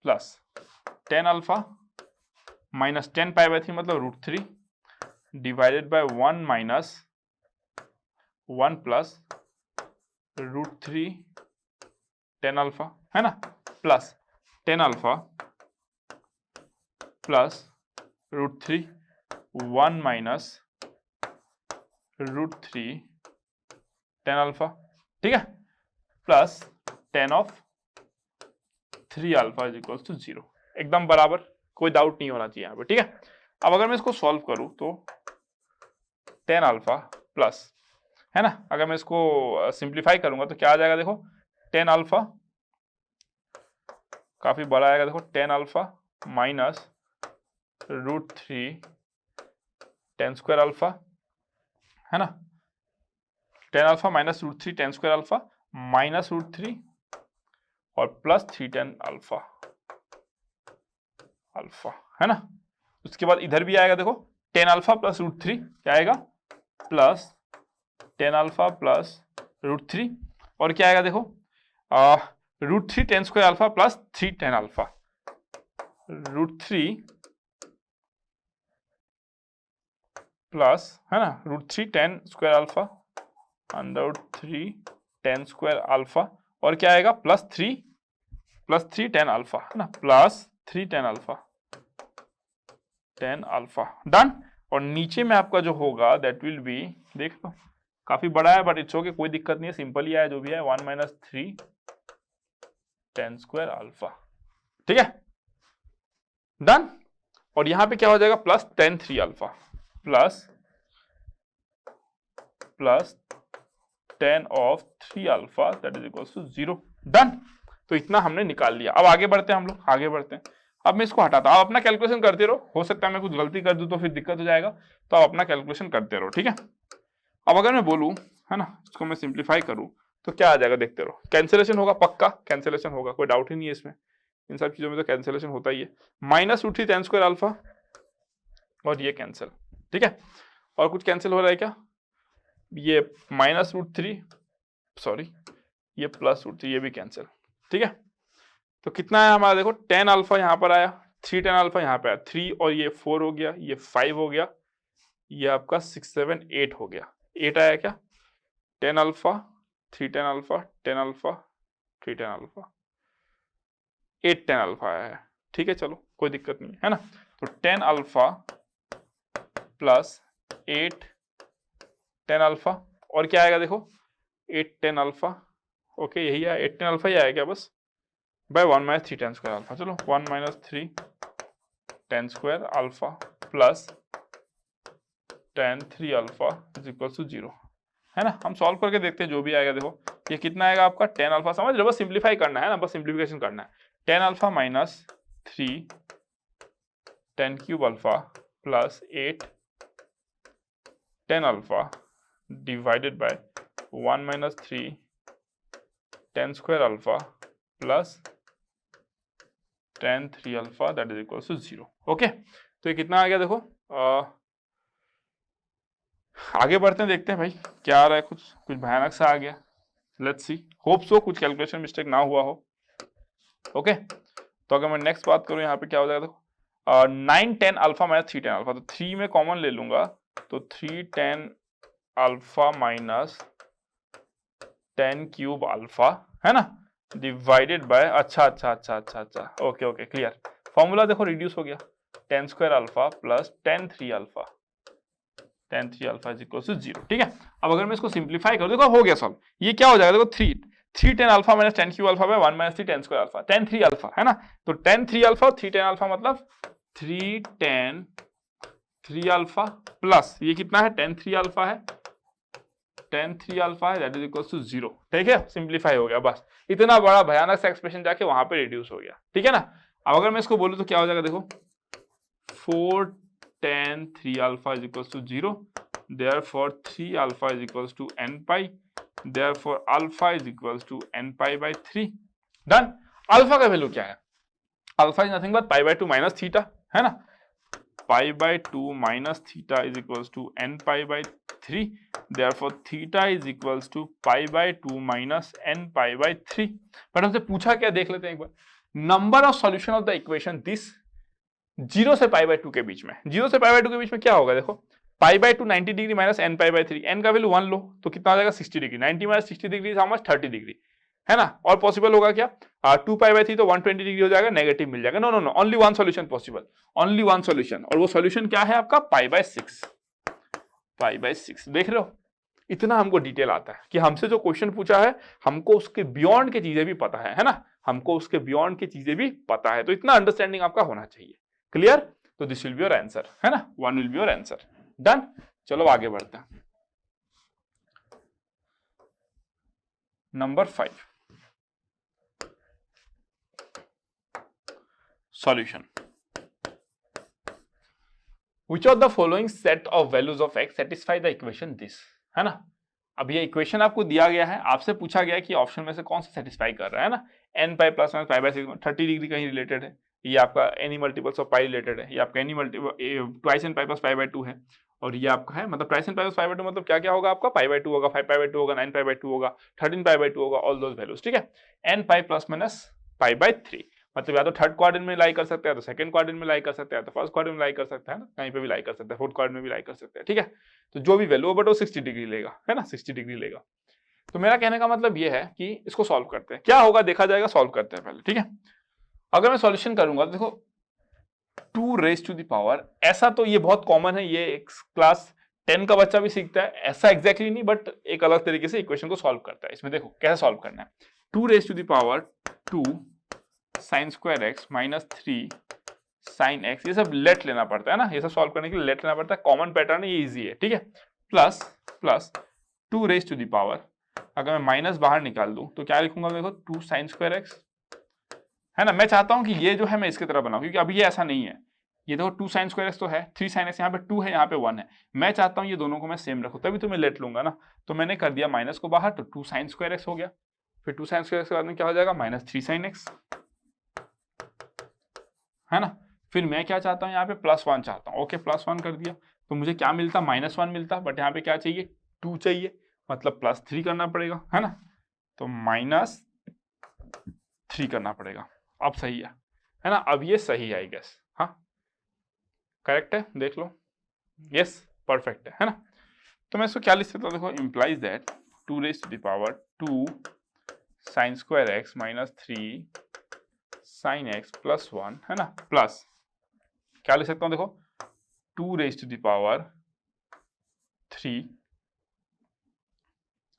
plus 10 alpha minus 10 pi by 3 मतलब √3 divided by 1 minus 1 plus √3 10 alpha, है ना, plus 10 alpha plus √3 1 minus √3 10 alpha, ठीक है, plus 10 of 3 alpha is equal to 0, एकदम बराबर, कोई डाउट नहीं होना चाहिए यहाँ पे, ठीक है। अब अगर मैं इसको सॉल्व करूं तो 10 अल्फा प्लस, है ना, अगर मैं इसको सिंप्लीफाई करूंगा तो क्या आ जाएगा, देखो 10 अल्फा काफी बड़ा आएगा, देखो 10 अल्फा माइनस √3 10 स्क्वायर अल्फा, है ना, 10 alpha minus √3 10 square alpha minus √3 और प्लस 310 अल्फा अल्फा, है ना। उसके बाद इधर भी आएगा, देखो 10 अल्फा प्लस √3 क्या आएगा, प्लस 10 अल्फा प्लस √3 और क्या आएगा, देखो √3 10 square alpha plus 310 alpha, √3 plus, है ना, √3 10 square alpha under 3 10 square alpha और क्या आएगा, प्लस 3 10 अल्फा, है ना, प्लस 3 10 अल्फा 10 अल्फा, डन। और नीचे में आपका जो होगा दैट विल बी, देख लो काफी बड़ा है बट इट्स ओके, कोई दिक्कत नहीं है, सिंपल ही है जो भी है, 1 माइनस 3 10 स्क्वायर अल्फा, ठीक है, डन। और यहां पे क्या हो जाएगा, plus 10 3 alpha plus 10 of 3 alpha that is equal to 0, done. तो इतना हमने निकाल लिया। अब आगे बढ़ते हैं, हम लोग आगे बढ़ते हैं। अब मैं इसको हटाता हूं, आप अपना कैलकुलेशन करते रहो, हो सकता है मैं कुछ गलती कर दूं तो फिर दिक्कत हो जाएगा, तो आप अपना कैलकुलेशन करते रहो, ठीक है। अब अगर मैं बोलूं, है ना, इसको मैं सिंप्लीफाई करूं तो क्या आ जाएगा देखते रहो, कैंसिलेशन होगा, पक्का कैंसिलेशन होगा, कोई डाउट ही नहीं है इसमें, इन सब चीजों में तो कैंसिलेशन होता ही है। -√3 tan स्क्वायर अल्फा और ये कैंसिल, ठीक है। और कुछ कैंसिल हो रहा है क्या, ये -√3 सॉरी ये +√3 ये भी कैंसिल, ठीक है। तो कितना है हमारा, देखो tan अल्फा यहाँ पर आया, 3 tan अल्फा यहाँ पे आया, 3 और ये 4 हो गया, ये 5 हो गया, ये आपका 6 7 8 हो गया, 8 आया क्या, tan alpha 3 tan alpha 10 alpha 3 tan alpha 8 tan alpha आया है, ठीक है। चलो कोई दिक्कत नहीं है ना। तो tan alpha plus 8 tan alpha और क्या आएगा देखो 8 tan अल्फा, ओके यही है 8 tan अल्फा ही आया क्या बस, बाय 1 - 3 tan स्क्वायर अल्फा। चलो 1 - 3 tan square alpha plus tan 3 alpha is equal to 0, है ना। हम सॉल्व करके देखते हैं जो भी आएगा। देखो ये कितना आएगा आपका, tan अल्फा समझ लो, बस सिंप्लीफाई करना है ना, बस सिंप्लीफिकेशन करना है। tan alpha -3 tan cube alpha plus 8 tan alpha divided by 1 - 3 tan square alpha plus tan 3 alpha that is equal to 0, okay. तो ये कितना आ गया देखो, आगे बढ़ते हैं, देखते हैं भाई क्या आ रहा है, कुछ भयानक सा आ गया, लेट्स सी, होप सो कुछ कैलकुलेशन मिस्टेक ना हुआ हो, ओके। तो अगर मैं नेक्स्ट बात करूं यहाँ पे क्या हो जाएगा देखो 9 tan अल्फा - 3 tan अल्फा, तो 3 में कॉमन ले लूंगा, तो 3 tan अल्फा माइनस tan क्यूब अल्फा, है ना, डिवाइडेड बाय अच्छा, ओके क्लियर, फॉर्मूला देखो रिड्यूस हो गया, tan square alpha plus tan 3 alpha is equal to 0, ठीक है। अब अगर मैं इसको सिंप्लीफाई करूं, देखो हो गया सॉल्व, ये क्या हो जाएगा देखो 3 tan अल्फा minus tan cube alpha by 1 - 3 tan square alpha, tan 3 alpha, है ना। तो tan 3 अल्फा और 3 tan अल्फा मतलब 3 tan 3 अल्फा प्लस ये कितना है tan 3 अल्फा है, tan 3 अल्फा है दैट इज इक्वल टू 0, ठीक है। सिंप्लीफाई हो गया, बस इतना बड़ा भयानक सा एक्सप्रेशन जाके वहां पे रिड्यूस हो गया, ठीक है ना। अब अगर मैं इसको बोलूं तो क्या हो जाएगा देखो 4 tan 3 alpha is equal to 0, therefore 3 alpha is equals to n pi, therefore alpha is equals to n pi by 3, done. Alpha का वैल्यू क्या है, alpha is nothing but pi by 2 minus theta, है ना, pi by 2 minus theta is equals to n pi by 3, therefore theta is equals to pi by 2 minus n pi by 3। But हमसे पूछा क्या देख लेते हैं एक बार, number of solution of the equation this 0 से पाई बाय 2 के बीच में, 0 से पाई बाय 2 के बीच में क्या होगा देखो, पाई by 2 90 degree minus n pi by 3, n का वैल्यू 1 लो तो कितना आ जाएगा 60 degree, 90 minus 60 degree how much 30 degree, है ना। और पॉसिबल होगा क्या 2 पाई बाय 3 तो 120 डिग्री हो जाएगा, नेगेटिव मिल जाएगा, no only one solution possible, only one solution, और वो सॉल्यूशन क्या है आपका पाई बाय 6, देख रहे हो, इतना हमको डिटेल आता है कि हमसे जो क्वेश्चन पूछा है हमको उसके बियॉन्ड की चीजें भी पता है ना, हमको उसके बियॉन्ड की चीजें भी पता है, तो इतना अंडरस्टैंडिंग आपका होना चाहिए, क्लियर। तो this will be your answer, है ना, 1 will be your answer, done. चलो आगे बढ़ते हैं, number 5 solution, which of the following set of values of x satisfy the equation this, है ना। अब ये इक्वेशन आपको दिया गया है, आपसे पूछा गया है कि ऑप्शन में से कौन सा सेटिस्फाई कर रहा है ना, n pi plus minus pi by 6 30 degree कहीं रिलेटेड है, ये आपका any multiples of pi related है, ये आपका any multiple twice n pi plus pi by 2 है, और ये आपका है मतलब twice n pi plus pi by 2 मतलब क्या क्या होगा आपका पाई बाय 2 होगा, 5 पाई बाय 2 होगा, 9 पाई बाय 2 होगा, 13 पाई बाय 2 होगा, ऑल दोस वैल्यूज, ठीक है। n pi plus minus pi by 3 मतलब या तो थर्ड क्वाड्रेंट में लाई कर सकते हैं, तो सेकंड क्वाड्रेंट में लाई कर सकते हैं, तो फर्स्ट क्वाड्रेंट में लाई कर सकते हैं ना, कहीं पे भी लाई कर सकते हैं, फोर्थ क्वाड्रेंट में भी लाई कर सकते हैं, ठीक है। तो जो भी वैल्यू बट वो 60 डिग्री लेगा, है ना, 60 डिग्री लेगा। तो मेरा कहने का मतलब ये है कि इसको सॉल्व करते हैं, क्या होगा देखा जाएगा, सॉल्व करते हैं पहले, ठीक है। अगर मैं सॉल्यूशन करूंगा तो देखो 2 रेज टू द पावर, ऐसा तो ये बहुत कॉमन है, ये क्लास 10 का बच्चा भी सीखता है, ऐसा एग्जैक्टली नहीं बट एक अलग तरीके से इक्वेशन को सॉल्व करता है। इसमें देखो कैसे सॉल्व करना है, 2 raise to the power 2 sine square x minus 3 sine x, ये सब लेट लेना पड़ता है ना, ये सब सॉल्व करने के लिए लेट लेना पड़ता है, कॉमन पैटर्न है, ये इजी है, ठीक है। Plus 2 raise to the power, अगर मैं माइनस बाहर निकाल दूं तो क्या लिखूंगा देखो 2 साइन स्क्वायर एक्स, है ना। मैं चाहता हूं कि ये जो है मैं इसकी तरह बनाऊं, क्योंकि अभी ये ऐसा नहीं है, ये देखो 2 साइन स्क्वायर एक्स तो है, 3 साइन एक्स यहाँ पे 2 है, यहाँ पे 1 है। मैं चाहता हूँ ये दोनों को मैं सेम रखूँ, तभी तो मैं लेट लूंगा ना। तो मैंने कर दिया माइनस को बाहर, तो 2 साइन स्क्वायर एक्स हो गया। फिर 2 साइन स्क्वायर एक्स के बाद में क्या हो जाएगा, माइनस 3 साइन एक्स, है ना। फिर मैं क्या चाहता हूँ यहाँ पे +1 चाहता हूँ। ओके, +1 कर दिया, तो मुझे क्या मिलता, -1 मिलता, बट यहाँ पे क्या चाहिए, 2 चाहिए, मतलब +3 करना पड़ेगा, है ना। तो -3 करना पड़ेगा। अब सही है ना। अब ये सही है आई गेस, हाँ करेक्ट है, देख लो, यस परफेक्ट है ना। तो मैं इसको क्या लिख सकता हूँ, देखो, implies that 2 raised to the power 2 sin square x minus 3 sin x plus 1, है ना, प्लस क्या लिख सकता हूँ, देखो 2 raised to the power 3,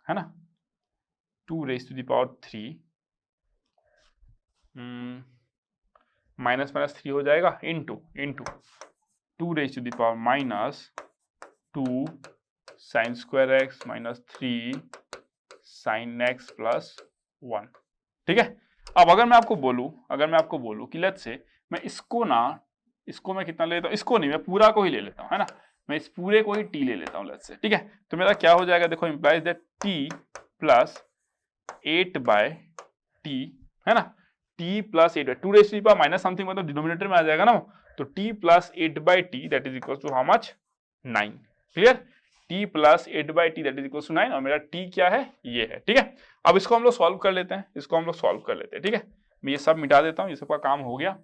है ना, 2 raised to the power 3 minus 3 हो जाएगा, into 2 raised to the power -2 sin square x minus 3 sin x plus 1, ठीक है। अब अगर मैं आपको बोलूं कि लेट्स से मैं इसको मैं कितना ले लेता हूँ, इसको नहीं, मैं पूरा को ही ले लेता हूँ, है ना, मैं इस पूरे को ही t ले लेता हूँ लेट्स से, ठीक है। तो मेरा क्या हो जाएगा, देखो, implies that t plus 8/t, है ना, t plus 8 2 raise to the power minus something, मतलब डिनोमिनेटर में आ जाएगा ना, तो t plus 8/t that is equal to how much, 9, clear. t plus 8/t that is equal to 9, और मेरा t क्या है, ये है, ठीक है। अब इसको हम लोग सॉल्व कर लेते हैं, ठीक है। मैं ये सब मिटा देता हूँ, ये सबका काम हो गया।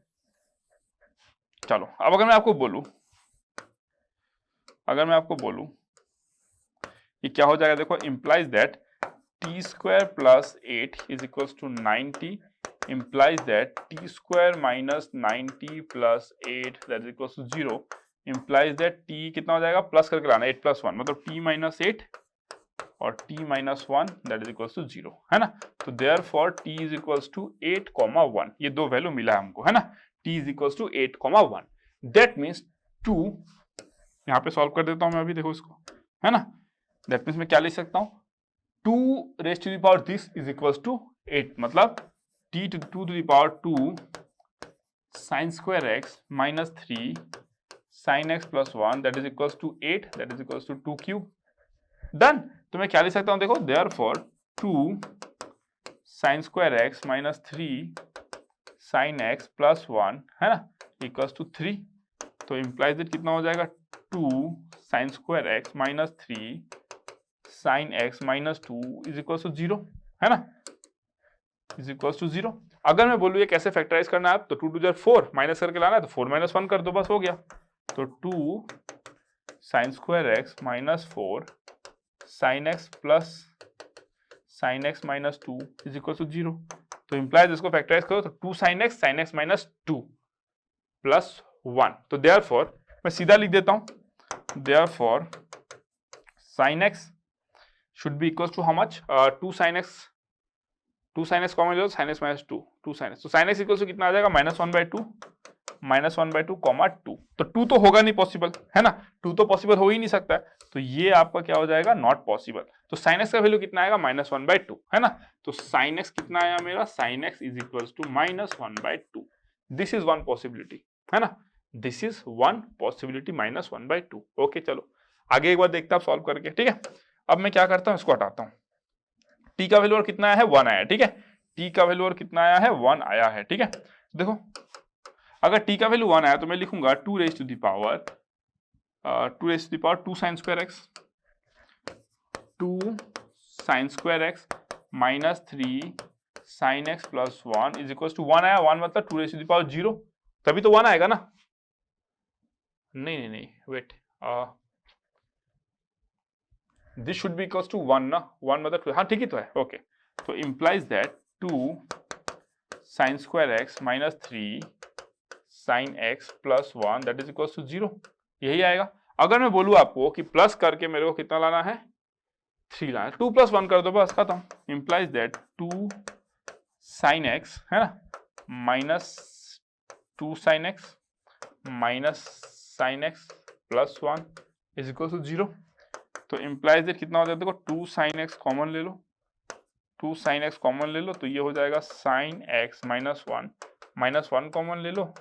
चलो, अब अगर मैं आपको बोलूं ये क्या हो जाएगा, देखो, implies that t square plus 8 is equal to 9t, implies that t square minus 9t plus 8 that is equals to 0, implies that t कितना हो जाएगा, प्लस करके लाना, 8 + 1 मतलब t minus 8 और t minus 1 that is equals to 0, है ना। तो therefore t is equals to 8,1, ये दो वैल्यू मिला हमको, है ना, t is equals to 8,1, that means 2, यहाँ पे सॉल्व कर देता हूँ मैं अभी, देखो इसको, है ना, that means मैं क्या लिख सकता हूँ, 2 raised to the power this is equals to 8, मतलब t to 2 to the power 2 sin square x minus 3 sin x plus 1 that is equals to 8, that is equals to 2 cube, done. तो मैं क्या लिख सकता हूँ, देखो, therefore 2 sin square x minus 3 sin x plus 1, है ना, equals to 3, तो implies that कितना हो जाएगा, 2 sin square x minus 3 sin x minus 2 is equals to 0, है ना, इज इक्वल्स टू 0। अगर मैं बोलूँ ये कैसे फैक्टराइज करना है, तो 2 2 4 माइनस करके लाना है, तो 4 - 1 कर दो, बस हो गया। तो 2 sine square x minus 4 sine x plus sine x minus 2 is equal to 0। तो इंप्लाइज इसको फैक्टराइज करो, तो 2 साइन एक्स माइनस 2 प्लस 1, तो देयरफॉर मैं सीधा लिख देता हूँ, therefore sine x should be equal to how much, 2 sine x common ले लो, sine x minus 2 sine x, तो साइन एक्स इक्वल टू कितना आ जाएगा, -1/2 -1/2, तो 2 तो होगा नहीं पॉसिबल, है ना, 2 तो पॉसिबल हो ही नहीं सकता है, तो ये आपका क्या हो जाएगा, नॉट पॉसिबल। तो साइन एक्स का वैल्यू कितना आएगा, -1/2, है ना, तो साइन एक्स कितना आया मेरा, sine x is equal to -1/2, this is one possibility, है ना, this is one possibility, -1/2। Okay, चलो आगे एक बार देखते हैं आप सॉल्व करके, ठीक है। अब मैं क्या करता हूँ, इसको हटाता हूँ, t का वैल्यू और कितना आया है, 1 आया है, ठीक है, t का वैल्यू और कितना आया है, 1 आया है, ठीक है। देखो, अगर t का वैल्यू 1 आया तो मैं लिखूंगा 2 raised to the power 2 sin square x 2 sin square x minus 3 sin x plus 1 is equals to 1 आया, 1 मतलब 2 raised to the power 0, तभी तो 1 आएगा ना, नहीं wait, this should be equals to 1 ना, 1 मतलब, हाँ ठीक ही तो है, ओके। तो implies that 2 sin square x minus 3 sin x plus 1 that is equals to 0, यही आएगा। अगर मैं बोलूँ आपको कि प्लस करके मेरे को कितना लाना है, 3 लाना है, 2 + 1 कर दो, बस खत्म। इंप्लाइज दैट 2 sin x, है ना, minus 2 sin x minus sin x plus 1 is equal to 0, तो इंप्लाइज दैट कितना हो जाएगा, देखो 2 sin x कॉमन ले लो, 2 sin x कॉमन ले लो, तो ये हो जाएगा sin x -1 -1 कॉमन ले लो,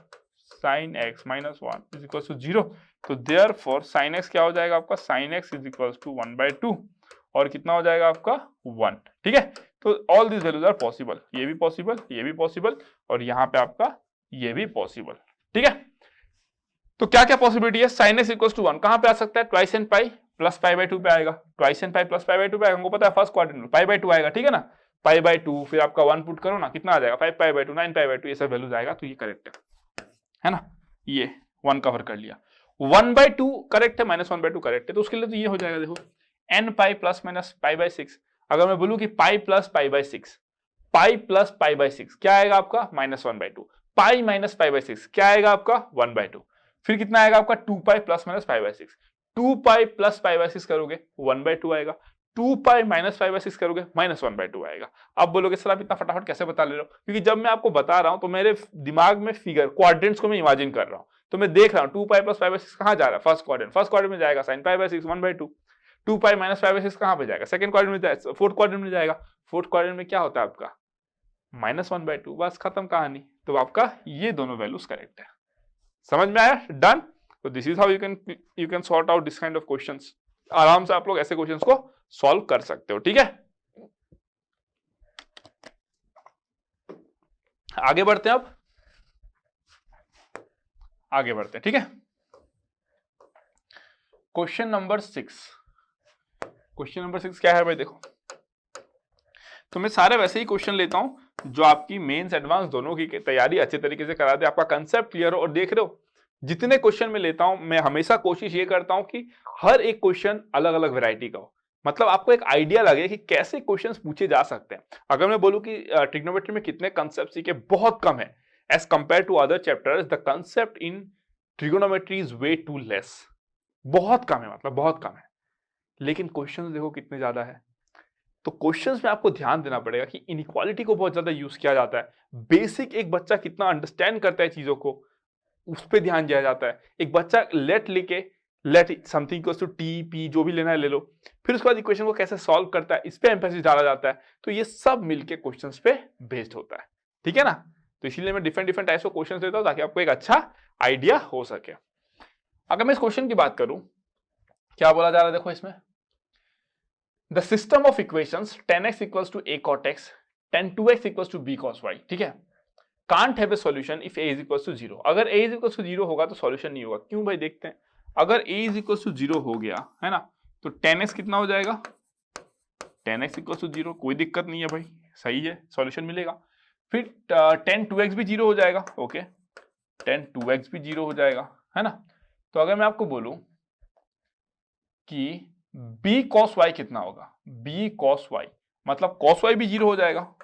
sine x minus 1 is equal to 0। तो देयरफॉर साइन एक्स क्या हो जाएगा आपका, sine x is equal to 1/2 और कितना हो जाएगा आपका 1। ठीक है, तो all this values are possible, ये भी पॉसिबल, ये भी पॉसिबल और यहाँ पे आपका ये भी पॉसिबल। ठीक है, तो क्या क्या पॉसिबिलिटी है, साइन एक्स इक्वल टू 1 कहां पे आ सकता है, ट्वाइस एन पाई प्लस पाई/2 पे आएगा, ट्वाइस एन पाई प्लस पाई/2 पे आएगा, हमको पता है फर्स्ट क्वाड्रेंट में पाई/2 आएगा। ठीक है ना, पाई/2 फिर आपका 1 पुट करो ना, कितना आ जाएगा 5 पाई/2 9 पाई/2, ये सब वैल्यूज आएगा, तो ये करेक्ट है ना, ये 1 कवर कर लिया। 1/2 करेक्ट है, -1/2 करेक्ट है, तो उसके लिए तो ये हो जाएगा, देखो n पाई प्लस माइनस पाई/6। अगर मैं बोलूं कि पाई प्लस पाई/6, पाई प्लस पाई/6 क्या आएगा आपका -1/2, पाई माइनस पाई/6 क्या आएगा आपका 1/2, फिर कितना आएगा आपका 2 pi plus minus pi, 2 pi plus pi करोगे 1/2 आएगा, 2 पाई माइनस पाई/6 करोगे -1/2 आएगा। अब बोलोगे सर आप इतना फटाफट कैसे बता ले रहे हो, क्योंकि जब मैं आपको बता रहा हूं तो मेरे दिमाग में फिगर क्वाड्रेंट्स को मैं इमेजिन कर रहा हूं, तो मैं देख रहा हूं 2 पाई प्लस पाई/6 कहां जा रहा है, फर्स्ट क्वाड्रेंट में जाएगा साइन पाई/6 1/2, 2 पाई माइनस पाई/6 कहां पे जाएगा, सेकंड क्वाड्रेंट में जाएगा, फोर्थ क्वाड्रेंट में जाएगा, फोर्थ क्वाड्रेंट में क्या होता है आपका -1/2, बस खत्म कहानी। तो आपका ये दोनों वैल्यूज करेक्ट है, समझ में आया, डन। तो this is how you can sort out this kind of questions, आराम से आप लोग ऐसे क्वेश्चंस को सॉल्व कर सकते हो। ठीक है, आगे बढ़ते हैं, अब आगे बढ़ते हैं। ठीक है, क्वेश्चन नंबर 6, क्वेश्चन नंबर 6 क्या है भाई, देखो तो मैं सारे वैसे ही क्वेश्चन लेता हूं जो आपकी मेंस एडवांस दोनों की तैयारी अच्छे तरीके से करा दे, आपका कंसेप्ट क्लियर हो। और देख रहे हो जितने क्वेश्चन में लेता हूं मैं हमेशा कोशिश ये करता हूं कि हर एक क्वेश्चन अलग अलग वैरायटी का हो, मतलब आपको एक आइडिया लगे कि कैसे क्वेश्चंस पूछे जा सकते हैं। अगर मैं बोलूं कि ट्रिग्नोमेट्री में कितने कंसेप्ट सीखे, बहुत कम है as compared to other chapters, the concept in trigonometry is way too less, बहुत कम है, मतलब बहुत कम है, लेकिन क्वेश्चंस देखो कितने ज्यादा है। तो क्वेश्चंस में आपको ध्यान देना पड़ेगा कि इनइक्वालिटी को बहुत ज्यादा यूज किया जाता है, बेसिक एक बच्चा कितना अंडरस्टैंड करता है चीजों को उस पर ध्यान दिया जाता है। एक बच्चा लेट लेके let something equals to T P जो भी लेना है ले लो, फिर उसके बाद इक्वेशन को कैसे सॉल्व करता है इस पे एम्फेसिस डाला जाता है। तो ये सब मिलके क्वेश्चंस पे बेस्ड होता है, ठीक है ना। तो इसीलिए मैं different different types of questions देता हूं ताकि आपको एक अच्छा आइडिया हो सके। अगर मैं इस क्वेश्चन की बात करूं, क्या बोला जा रहा है, देखो इसमें the system of equations 10x equals to a cot x, 2x equals to b cos y, ठीक है, can't have a solution if a is equals to 0। अगर a इज इक्वल्स टू 0 होगा तो सॉल्यूशन नहीं होगा, क्यों भाई, देखते हैं। अगर a इज इक्वल्स टू 0 हो गया है ना, तो 10x कितना हो जाएगा, 10x इक्वल्स टू 0, कोई दिक्कत नहीं है भाई, सही है, सॉल्यूशन मिलेगा। फिर 10 2x भी 0 हो जाएगा, ओके, 10 2x भी 0 हो जाएगा, है ना। तो अगर मैं आपको बोलूं कि b cos y कितना होगा, b cos y मतलब cos y भी 0 हो जाएगा,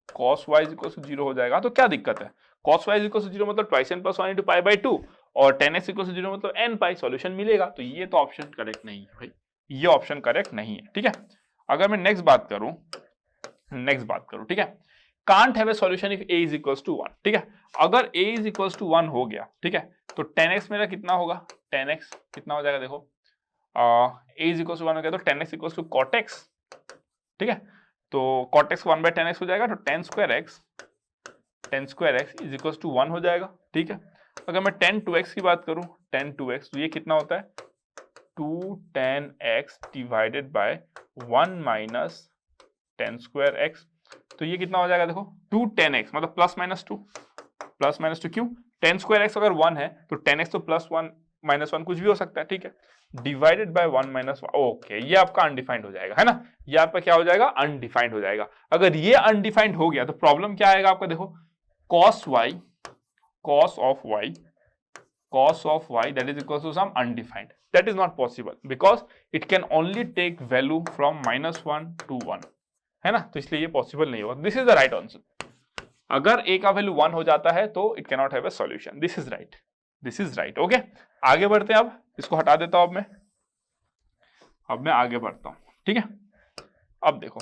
cos y इक्वल टू 0 हो जाएगा, तो क्या दिक्कत है, cos y इक्वल टू 0 मतलब twice n plus 1 into pi by 2 और 10x इक्वल टू 0 मतलब n पाई, सॉल्यूशन मिलेगा। तो ये तो ऑप्शन करेक्ट नहीं है भाई, ये ऑप्शन करेक्ट नहीं है, ठीक है। अगर मैं नेक्स्ट बात करूं, ठीक है, can't have a solution if a is equal to 1, ठीक है। अगर a इज इक्वल टू 1 हो गया, ठीक है, तो 10x मेरा कितना होगा, 10x कितना हो जाएगा, देखो a इज इक्वल टू 1 हो गया तो 10x equal to cot x, ठीक है। तो cot x 1/10x हो जाएगा, तो 10 square x is equal to 1 हो जाएगा, ठीक है। अगर मैं 10 2x की बात करूं, 10 2x तो ये कितना होता है, 2 10x divided by 1 minus 10 square x, तो ये कितना हो जाएगा, देखो 2 10x मतलब प्लस माइनस टू, क्यों, 10 स्क्वायर x अगर 1 है तो 10x तो प्लस 1 माइनस 1 कुछ भी हो सकता है, ठीक है, डिवाइडेड बाय 1 माइनस 1, ओके, ये आपका अनडिफाइंड हो जाएगा, है ना, ये आपका क्या हो जाएगा, अनडिफाइंड हो जाएगा। अगर ये अनडिफाइंड हो गया तो प्रॉब्लम क्या आएगा आपका, देखो cos of y that is equal to some undefined, that is not possible because it can only take value from -1 to 1, है ना, तो इसलिए ये पॉसिबल नहीं होगा। This is the right answer. अगर a का वैल्यू 1 हो जाता है तो it can not have a solution, this is right, okay. आगे बढ़ते हैं, अब इसको हटा देता हूं, अब मैं आगे बढ़ता हूं, ठीक है। अब देखो,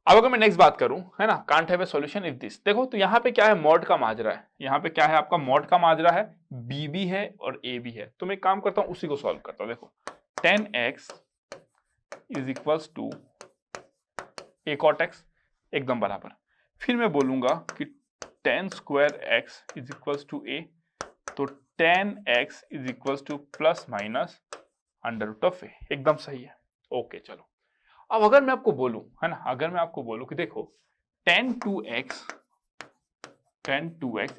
अब अगर मैं नेक्स्ट बात करूं, है ना, can't have a solution if this, देखो तो यहाँ पे क्या है, मॉड का माजरा है, यहाँ पे क्या है आपका, मॉड का माजरा है, b भी है और a भी है। तो मैं काम करता हूं, उसी को सॉल्व करता हूं। देखो 10x is equals to a cot x, एकदम बराबर। फिर मैं बोलूंगा कि tan square x is equals to a, तो tan x is equals to plus minus under root of a, एकदम सही है। ओके चलो, अब अगर मैं आपको बोलूं, है ना, अगर मैं आपको बोलूं कि देखो tan 2x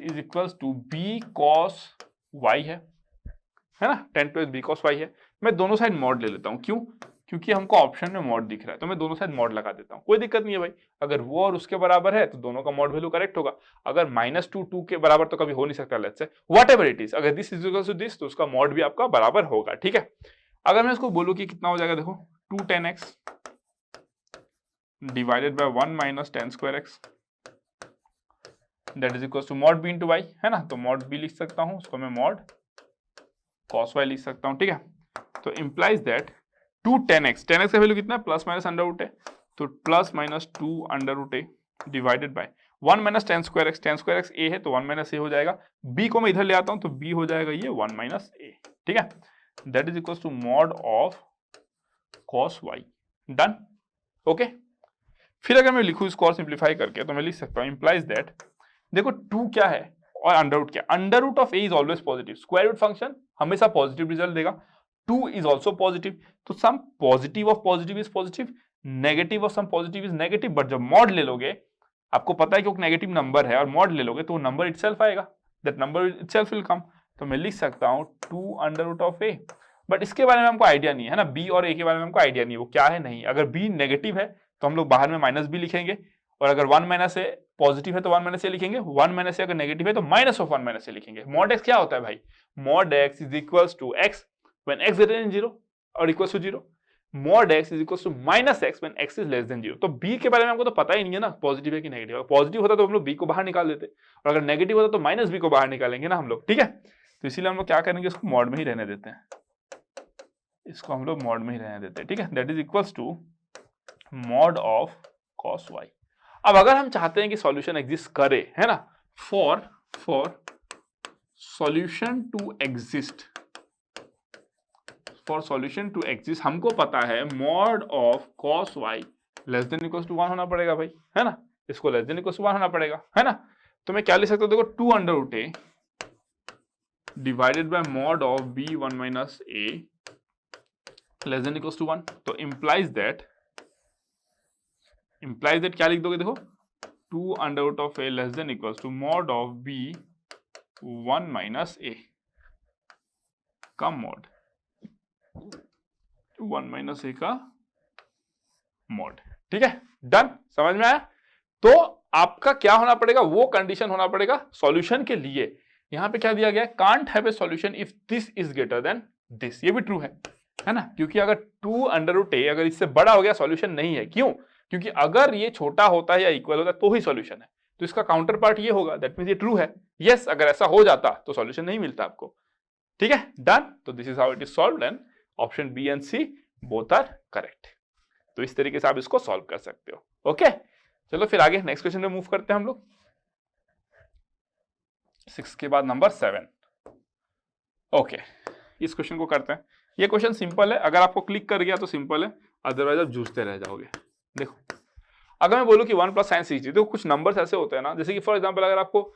is equals to b cos y है ना, tan 2x b cos y है। मैं दोनों साइड मॉड ले लेता हूं, क्यों? क्योंकि हमको ऑप्शन में मॉड दिख रहा है, तो मैं दोनों साइड मॉड लगा देता हूं, कोई दिक्कत नहीं है भाई। अगर वो और उसके बराबर है तो दोनों का मॉड वैल्यू करेक्ट होगा। अगर -2 के बराबर तो कभी हो नहीं सकता, let's say whatever it is, अगर this is equal to this तो उसका मॉड भी आपका बराबर होगा, ठीक है। अगर मैं इसको बोलूं कि कितना हो जाएगा, देखो 2 tan x divided by 1 minus tan square x that is equal to mod b into y, है ना, तो मॉड b लिख सकता हूं, उसको मैं मॉड cos y लिख सकता हूं, ठीक है। तो इंप्लाइज दैट 2 tan x का वैल्यू कितना है, प्लस माइनस अंडर रूट है, तो plus minus 2 under root a divided by 1 minus tan square x a है तो 1 माइनस ए हो जाएगा, b को मैं इधर ले आता हूं तो b हो जाएगा ये 1 माइनस ए, ठीक है। That is equal to mod of cos y, done, okay. फिर अगर मैं लिखूं इसको और सिंप्लीफाई करके तो मैं लिख सकता हूं इंप्लाइज दैट, देखो 2 क्या है और अंडर रूट क्या, under root of a is always positive, square root function हमेशा पॉजिटिव रिजल्ट देगा, 2 इज ऑल्सो पॉजिटिव, तो some positive of positive is positive, negative of some positive is negative, but जब मॉड ले लोगे, आपको पता है कि वो नेगेटिव नंबर है और मॉड ले लोगे तो वो नंबर इटसेल्फ आएगा, that number itself will come, तो मैं लिख सकता हूं 2 under root of a, but इसके बारे में हमको आइडिया नहीं है ना, बी और ए के बारे में हमको आइडिया नहीं है वो क्या है नहीं, अगर बी नेगेटिव है तो हम लोग बाहर में माइनस बी लिखेंगे, और अगर 1 माइनस ए पॉजिटिव है तो 1 माइनस ए लिखेंगे, 1 माइनस ए अगर नेगेटिव है तो माइनस ऑफ 1 माइनस ए लिखेंगे। मॉड एक्स क्या होता है भाई, mod x is equals to x when x greater than 0 और equals to 0, mod x is equals to minus x when x is less than 0। तो बी के बारे में हमको तो पता ही नहीं है ना, पॉजिटिव है कि नेगेटिव, अगर पॉजिटिव होता तो हम लोग बी को बाहर निकाल देते, और अगर नेगेटिव होता तो माइनस बी को बाहर निकालेंगे ना हम लोग, ठीक है। तो इसीलिए हम लोग क्या करेंगे, इसको मॉड में ही रहने देते हैं, इसको हम लोग मॉड में ही रहने देते हैं, ठीक है। That is equals to mod of cos y। अब अगर हम चाहते हैं कि सॉल्यूशन एग्जिस्ट करे, है ना, for solution to exist, for solution to exist हमको पता है mod of cos y less than equals to 1 होना पड़ेगा भाई, है ना, इसको लेस देन इक्वल्स टू 1 होना पड़ेगा, है ना। तो मैं क्या लिख सकता हूं, देखो 2 under root a divided by mod of b 1 minus a less than equals to 1, तो इंप्लाइज दैट क्या लिख दोगे, देखो 2 under root of a less than equals to mod of b 1 माइनस ए का मॉड, 1 माइनस ए का मॉड, ठीक है, डन, समझ में आया। तो आपका क्या होना पड़ेगा, वो कंडीशन होना पड़ेगा सॉल्यूशन के लिए, यहां पे क्या दिया गया है, can't have a solution if this is greater than this, ये भी ट्रू है ना, क्योंकि अगर 2 अंडर रूट ए अगर इससे बड़ा हो गया सॉल्यूशन नहीं है, क्यों, क्योंकि अगर ये छोटा होता है या इक्वल होता है तो ही सॉल्यूशन है, तो इसका काउंटर पार्ट ये होगा, दैट मींस ये ट्रू है, यस, अगर ऐसा हो जाता तो सॉल्यूशन नहीं मिलता आपको, ठीक है, डन। तो this is how it is solved and option B and C both are correct. तो इस तरीके से आप इसको सॉल्व कर सकते हो, ओके। चलो फिर आगे नेक्स्ट क्वेश्चन में मूव करते हैं हम लोग, 6 के बाद नंबर 7, ओके, इस क्वेश्चन को करते हैं। ये क्वेश्चन सिंपल है, अगर आपको क्लिक कर गया तो सिंपल है, अदरवाइज आप जूझते रह जाओगे। देखो अगर मैं बोलूं कि 1 प्लस साइन 6 देखो कुछ नंबर्स ऐसे होते हैं ना, जैसे कि फॉर एग्जांपल अगर आपको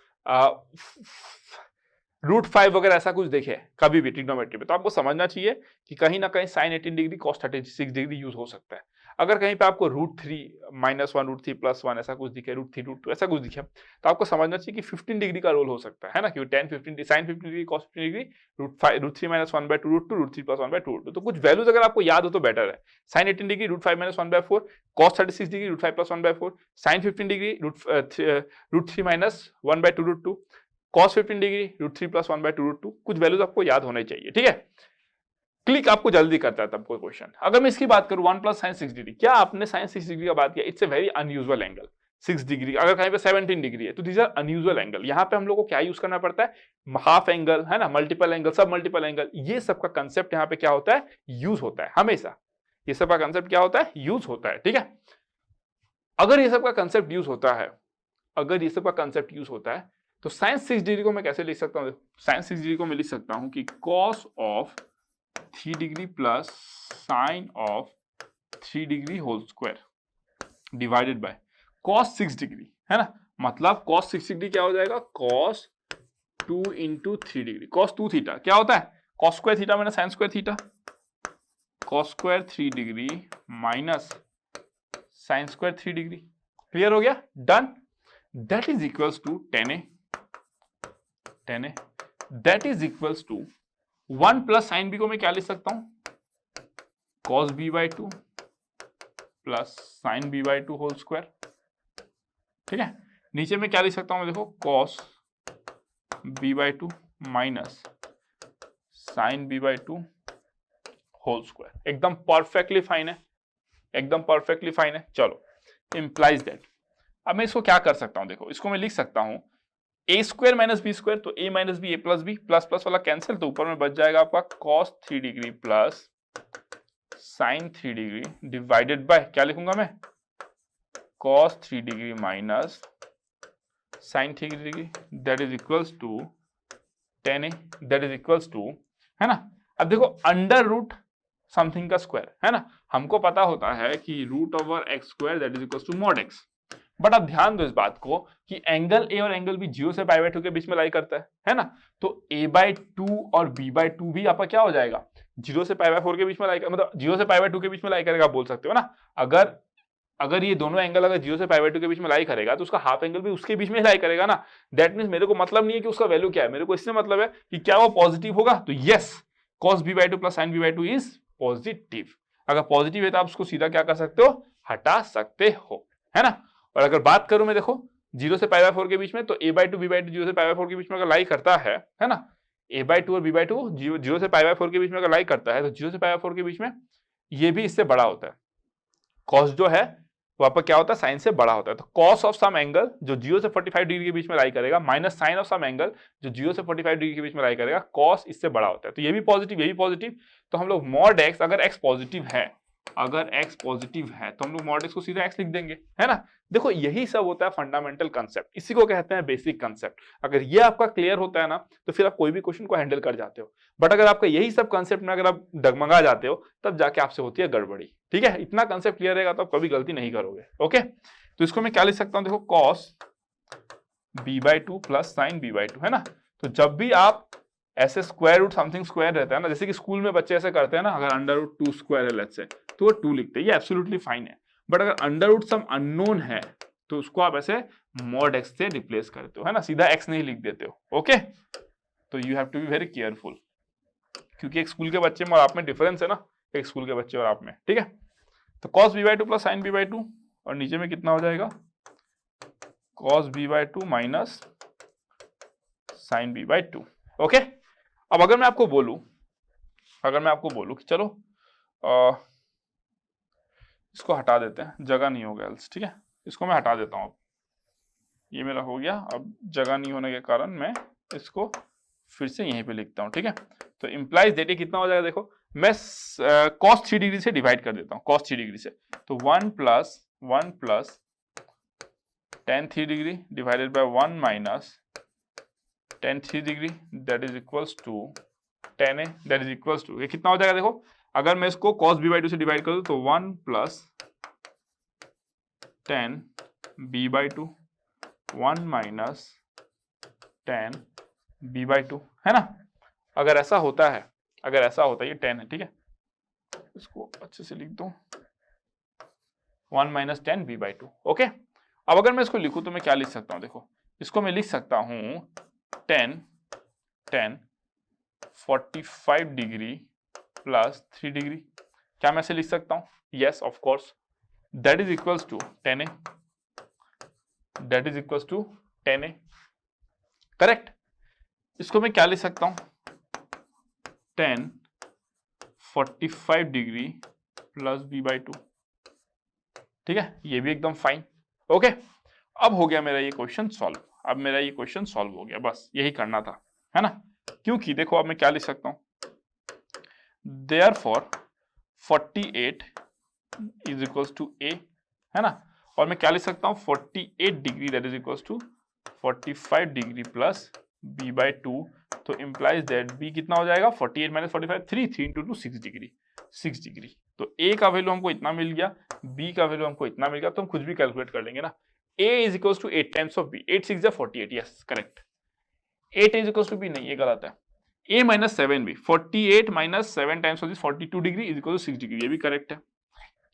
√5 वगैरह ऐसा कुछ देखे कभी भी ट्रिग्नोमेट्री में, तो आपको समझना चाहिए कि कहीं ना कहीं sine 18 degree cos 36 degree use हो सकता है। अगर कहीं पे आपको √3 -1 √3 +1 ऐसा कुछ दिखे, √3 √2 ऐसा कुछ दिखे, तो आपको समझना चाहिए कि 15 डिग्री का रोल हो सकता है ना, क्योंकि 10 15 साइन 15 डिग्री कॉस 15 डिग्री √3 -1/2 √2 √3 +1/2 √2, तो कुछ वैल्यूज अगर आपको याद हो तो बेटर है। Sine 18 degree √5 -1/4, cos 36 degree √5 +1/4, sine 15 degree √3 -1/2 √2, cos 15 degree √3 +1/2 √2, कुछ वैल्यूज आपको याद होने चाहिए, ठीक है। क्लिक आपको जल्दी करता है तब कोई क्वेश्चन। अगर मैं इसकी बात करूं 1 प्लस साइन 6 डिग्री, क्या आपने साइन 6 डिग्री का बात किया, it's a very unusual angle 6 degree, अगर कहीं पे 17 डिग्री है तो दीज आर अनयूजुअल एंगल। यहाँ पे हम लोग को क्या यूज करना पड़ता है, हाफ एंगल, है ना, मल्टीपल एंगल, सब मल्टीपल एंगल, ये सब का कंसेप्ट यहाँ पे क्या होता है, यूज होता है हमेशा, ये सब का कंसेप्ट क्या होता है, यूज होता है, ठीक है। अगर ये सब का कंसेप्ट यूज होता है, अगर ये सब का कंसेप्ट यूज होता है तो साइन 6 डिग्री को मैं कैसे लिख सकता हूँ, साइन 6 डिग्री को मैं लिख सकता हूँ कि cos of 3 degree plus sine of 3 degree whole square divided by cos 6 degree, है ना, मतलब cos 60 डिग्री क्या हो जाएगा, cos 2 into 3 degree, cos 2 theta क्या होता है, cos square theta minus sine square theta, cos square 3 degree minus sine square 3 degree. Clear हो गया, done. That is equals to tan A, that is equals to 1 plus sine b को मैं क्या लिख सकता हूं, cos b by 2 plus sine b by 2 whole square. ठीक है, नीचे में क्या लिख सकता हूं मैं, देखो cos b by 2 minus sine b by 2 whole square. एकदम परफेक्टली फाइन है, एकदम परफेक्टली फाइन है। चलो, इंप्लाइज दैट, अब मैं इसको क्या कर सकता हूं, देखो इसको मैं लिख सकता हूं a square minus b square, तो a minus b, a plus b, plus plus वाला कैंसिल, तो ऊपर में बच जाएगा आपका cos 3 degree plus sine 3 degree divided by क्या लिखूंगा मैं, cos 3 degree minus sine 3 degree, that is equals to tan A, that is equals to, है ना। अब देखो अंडर रूट समथिंग का स्क्वायर, है ना, हमको पता होता है कि root over x square that is equals to mod x. But अब ध्यान दो इस बात को कि एंगल ए और एंगल बी 0 से पाई बाई 2 के बीच में लाई करता है ना, तो a बाई 2 और b बाई 2 भी आपका क्या हो जाएगा, 0 से पाई बाई 4 के बीच में लाई, मतलब 0 से पाई बाई 2 के बीच में लाई करेगा, बोल सकते हो ना। अगर ये दोनों एंगल अगर 0 से पाई बाई 2 के बीच में लाई करेगा तो उसका हाफ एंगल भी उसके बीच में लाई करेगा ना। दैट मींस मेरे को मतलब नहीं है कि उसका वैल्यू क्या है, मेरे को इससे मतलब है कि क्या वो पॉजिटिव होगा। तो yes, cos b by 2 plus sine b by 2 is positive. अगर पॉजिटिव है तो आप उसको सीधा क्या कर सकते हो, हटा सकते हो, है ना। और अगर बात करूं मैं, देखो 0 से पाई बाई 4 के बीच में, तो a बाई 2 b बाई 2 0 से पाई बाई 4 के बीच में अगर लाई करता है ना, a बाई 2 और b बाई 2 0 से पाई बाई 4 के बीच में अगर लाई करता है, तो 0 से पाई बाई 4 के बीच में ये भी इससे बड़ा होता है। cos जो है वो आपका क्या होता है, साइन से बड़ा होता है। तो cos ऑफ सम एंगल जो 0 से 45 डिग्री के बीच में लाई करेगा minus sine of some angle जो 0 से 45 डिग्री के बीच में लाई करेगा, cos इससे बड़ा होता है। तो ये भी पॉजिटिव, ये भी पॉजिटिव। तो हम लोग मॉड x, अगर x पॉजिटिव है, अगर x पॉजिटिव है तो हम लोग मॉड x को सीधा x लिख देंगे, है ना। देखो यही सब होता है फंडामेंटल कंसेप्ट, इसी को कहते हैं बेसिक कंसेप्ट। अगर ये आपका क्लियर होता है ना, तो फिर आप कोई भी क्वेश्चन को हैंडल कर जाते हो। बट अगर आपका यही सब कंसेप्ट में अगर आप डगमगा जाते हो, तब जाके आपसे होती है गड़बड़ी। ठीक है, इतना कंसेप्ट क्लियर रहेगा तो आप कभी गलती नहीं करोगे। ओके, तो इसको मैं क्या लिख सकता हूं, देखो cos b by 2 plus sine b by 2, है ना। तो जब भी आप ऐसे स्क्वायर रूट समथिंग स्क्वायर रहता है ना, जैसे कि स्कूल में बच्चे ऐसे करते हैं ना, अगर अंडर रूट 2 स्क्वायर है लेट्स से, तो वो 2 लिखते हैं, ये एब्सोल्युटली फाइन है। बट अगर अंडर रूट सम अननोन है तो उसको आप ऐसे मॉड x से रिप्लेस करते हो, है ना, सीधा x नहीं लिख देते हो। ओके, तो you have to be very careful, क्योंकि एक स्कूल के बच्चे में और आप में डिफरेंस है ना, एक स्कूल के बच्चे और आप में। ठीक है, तो cos b by 2 plus sine b by 2, और नीचे में कितना हो जाएगा, cos b by 2 minus sine b by 2। Okay, अब अगर मैं आपको बोलूं कि चलो इसको हटा देते हैं, जगह नहीं होगा एल्स। ठीक है, इसको मैं हटा देता हूं, अब ये मेरा हो गया। अब जगह नहीं होने के कारण मैं इसको फिर से यहीं पे लिखता हूं। ठीक है, तो इंप्लाइज दैट कितना हो जाएगा, देखो मैं cos 3 डिग्री से डिवाइड कर देता हूं, cos 3 डिग्री से, तो 1 plus tan 3 degree divided by 1 minus tan 3 degree that is equals to tan A, that is equals to, ये कितना हो जाएगा, देखो अगर मैं इसको cos b बाई 2 से डिवाइड कर दूं तो 1 plus tan b by 2 1 minus tan b by 2, है ना। अगर ऐसा होता है, ये 10 है। ठीक है, इसको अच्छे से लिख दो, 1 minus tan b by 2। Okay, अब अगर मैं इसको लिखूं तो मैं क्या लिख सकता हूं, देखो इसको मैं लिख सकता हूं tan 45 डिग्री प्लस 3 डिग्री। क्या मैं ऐसे लिख सकता हूं, yes of course, that is equals to tan A, that is equals to tan A, correct. इसको मैं क्या लिख सकता हूं, tan 45 degree plus b by 2। ठीक है, ये भी एकदम फाइन। ओके, अब हो गया मेरा ये क्वेश्चन सॉल्व, हो गया, बस यही करना था, है ना। क्योंकि देखो अब मैं क्या लिख सकता हूं, therefore 48 is equals to a, है ना, और मैं क्या लिख सकता हूं 48 degree that is equals to 45 degree plus b by 2। तो इंप्लाइज दैट b कितना हो जाएगा, 48 माइनस 45, 3 इंटू 2 6 डिग्री। तो a का वैल्यू हमको इतना मिल गया, b का वैल्यू हमको इतना मिल गया, तो हम कुछ भी कैलकुलेट कर लेंगे ना। A is equals to 8 times of B. 8 6 is 48. Yes, correct. 8 is equals to B नहीं, ये गलत है. A minus 7B. 48 minus 7 times of this 42 degree is equal to 6 degree. ये भी correct है.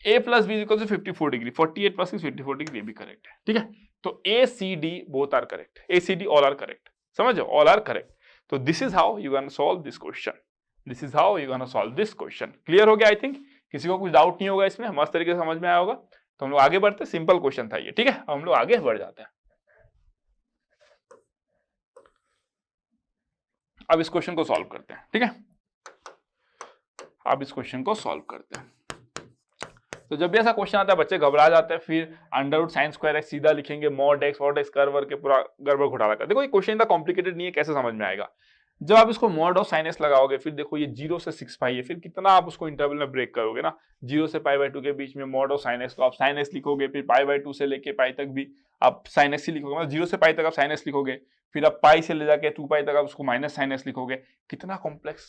A plus B is equal to 54 degree. 48 plus 6 54 degree, ये भी correct है. ठीक है. तो A, C, D both are correct. A, C, D all are correct. समझो, all are correct. तो this is how you gonna solve this question. This is how you gonna solve this question. Clear हो गया? I think किसी को कुछ डाउट नहीं होगा इसमें, मस्त तरीके से समझ में आया होगा. तो हम लोग आगे बढ़ते, सिंपल क्वेश्चन था ये. ठीक है, हम लोग आगे बढ़ जाते हैं. अब इस क्वेश्चन को सॉल्व करते हैं. ठीक है, अब इस क्वेश्चन को सॉल्व करते हैं. तो जब भी ऐसा क्वेश्चन आता है बच्चे घबरा जाते हैं, फिर under root sine square x सीधा लिखेंगे, मॉड एक्स वॉट एक्स कर के पूरा गड़बड़ घोटाला कर. देखो ये क्वेश्चन इतना कॉम्प्लिकेटेड नहीं है, कैसे समझ में आएगा. जब आप इसको मॉड ऑफ साइन एक्स लगाओगे, फिर देखो ये 0 से 6 पाई है, फिर कितना आप उसको इंटरवल में ब्रेक करोगे ना. 0 से पाई बाय 2 के बीच में मॉड ऑफ साइन एक्स, तो आप साइन एक्स लिखोगे, फिर पाई बाय 2 से लेके पाई तक भी आप साइन एक्स ही लिखोगे. मतलब 0 से पाई तक आप साइन एक्स लिखोगे, फिर आप पाई से ले जाके 2 पाई तक आप उसको माइनस साइन एक्स लिखोगे. कितना कॉम्प्लेक्स,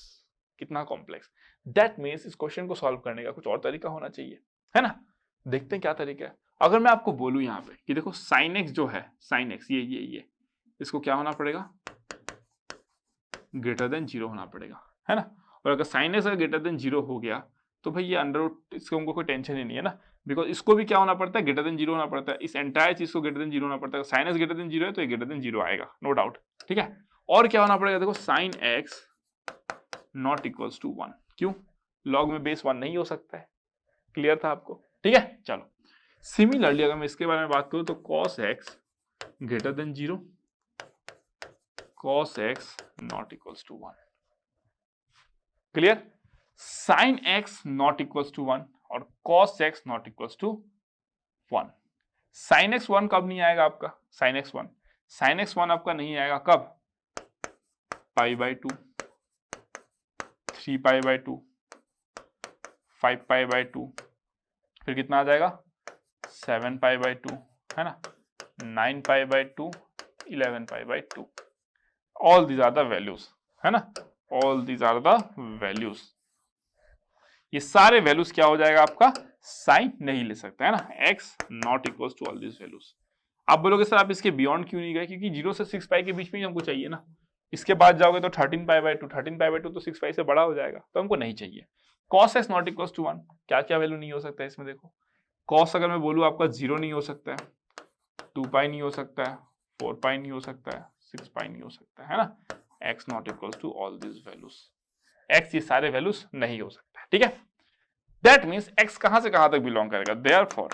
कितना कॉम्प्लेक्स. दैट मीन्स इस क्वेश्चन को सॉल्व करने का कुछ और तरीका होना चाहिए, है ना. देखते हैं क्या तरीका है. अगर मैं आपको बोलूं यहाँ पे कि देखो साइन एक्स जो है, साइन एक्स ये इसको क्या होना पड़ेगा, ग्रेटर देन 0 होना पड़ेगा, है ना. और अगर साइन एक्स ग्रेटर देन 0 हो गया तो भाई ये अंडर रूट, इसको हमको कोई टेंशन ही नहीं है ना, बिकॉज इसको भी क्या होना पड़ता है, ग्रेटर देन 0 होना पड़ता है. इस एंटायर चीज को ग्रेटर देन 0 होना पड़ता है. साइन एक्स ग्रेटर देन 0 है तो ये ग्रेटर देन 0 आएगा, नो डाउट. ठीक है, और क्या होना पड़ेगा, देखो sine x not equals to 1. क्यों, लॉग में बेस 1 नहीं हो सकता है. क्लियर था आपको? ठीक है, चलो. सिमिलरली अगर मैं इसके बारे में बात करूं तो cos x greater than 0, cos x not equals to 1. Clear. sin x not equals to 1 और cos x not equals to 1. sin x 1 कब नहीं आएगा आपका, sin x 1 आपका नहीं आएगा कब, पाई by 2, 3 pi by 2, 5 pi by 2, फिर कितना आ जाएगा 7 पाई बाय 2, है ना, 9 pi by 2, 11 pi by 2. All these are the values, है ना, all these are the values. ये सारे वैल्यूज क्या हो जाएगा आपका, साइन नहीं ले सकता, है ना. x not equals to all these values. आप बोलोगे सर आप इसके बियॉन्ड क्यों नहीं गए, क्योंकि 0 से 6 पाई के बीच में ही हमको चाहिए ना. इसके बाद जाओगे तो 13 पाई बाय 2, 13 पाई बाय 2 तो 6 पाई से बड़ा हो जाएगा, तो हमको नहीं चाहिए. cos x not equals to 1, क्या क्या वैल्यू नहीं हो सकता है इसमें. देखो cos अगर मैं बोलूँ आपका 0 नहीं हो सकता है, 2 पाई नहीं हो सकता है, 4 पाई नहीं हो सकता है, 6 पाई नहीं हो सकता है ना. x not equals to all this values. x ये सारे वैल्यूज नहीं हो सकता है. ठीक है, दैट मीन्स x कहां से कहां तक बिलोंग करेगा, therefore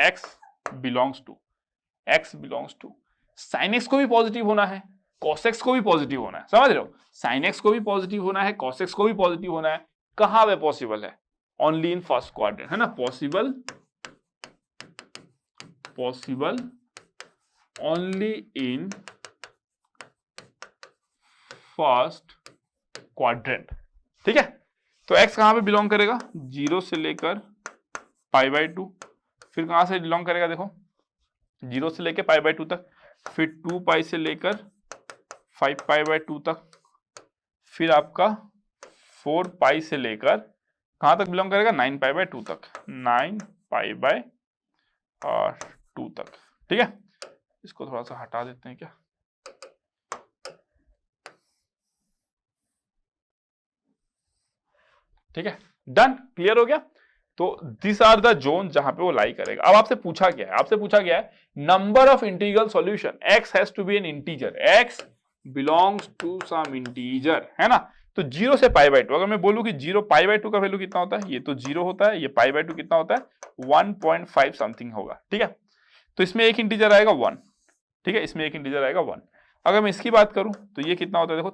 x belongs to sin x को भी पॉजिटिव होना है, cos x को भी पॉजिटिव होना है. समझ रहे हो, sin x को भी पॉजिटिव होना है, cos x को भी पॉजिटिव होना है. कहां पे पॉसिबल है, ओनली इन फर्स्ट क्वाड्रेंट, है ना. Possible only in first quadrant. ठीक है, तो x कहां पे बिलोंग करेगा, 0 से लेकर पाई बाय 2, फिर कहां से बिलोंग करेगा, देखो 0 से लेकर पाई बाय 2 तक, फिर 2 पाई से लेकर 5 पाई बाय 2 तक, फिर आपका 4 पाई से लेकर कहां तक बिलोंग करेगा, 9 पाई बाय 2 तक, 9 पाई बाय 2 तक. ठीक है, इसको थोड़ा सा हटा देते हैं क्या. ठीक है, डन, क्लियर हो गया. तो दिस आर द जोन जहां पे वो लाई करेगा. अब आपसे पूछा गया है number of integral solution. x has to be an integer, x belongs to some integer, है ना. तो 0 से पाई बाय 2, अगर मैं बोलूं कि 0 पाई बाय 2 का वैल्यू कितना होता है, ये तो 0 होता है, ये पाई बाय 2 कितना होता है, 1.5 समथिंग होगा. ठीक है, तो इसमें एक इंटीजर आएगा 1. ठीक है, इसमें एक इंटीजर आएगा 1. अगर मैं इसकी बात करूं तो ये कितना होता है, देखो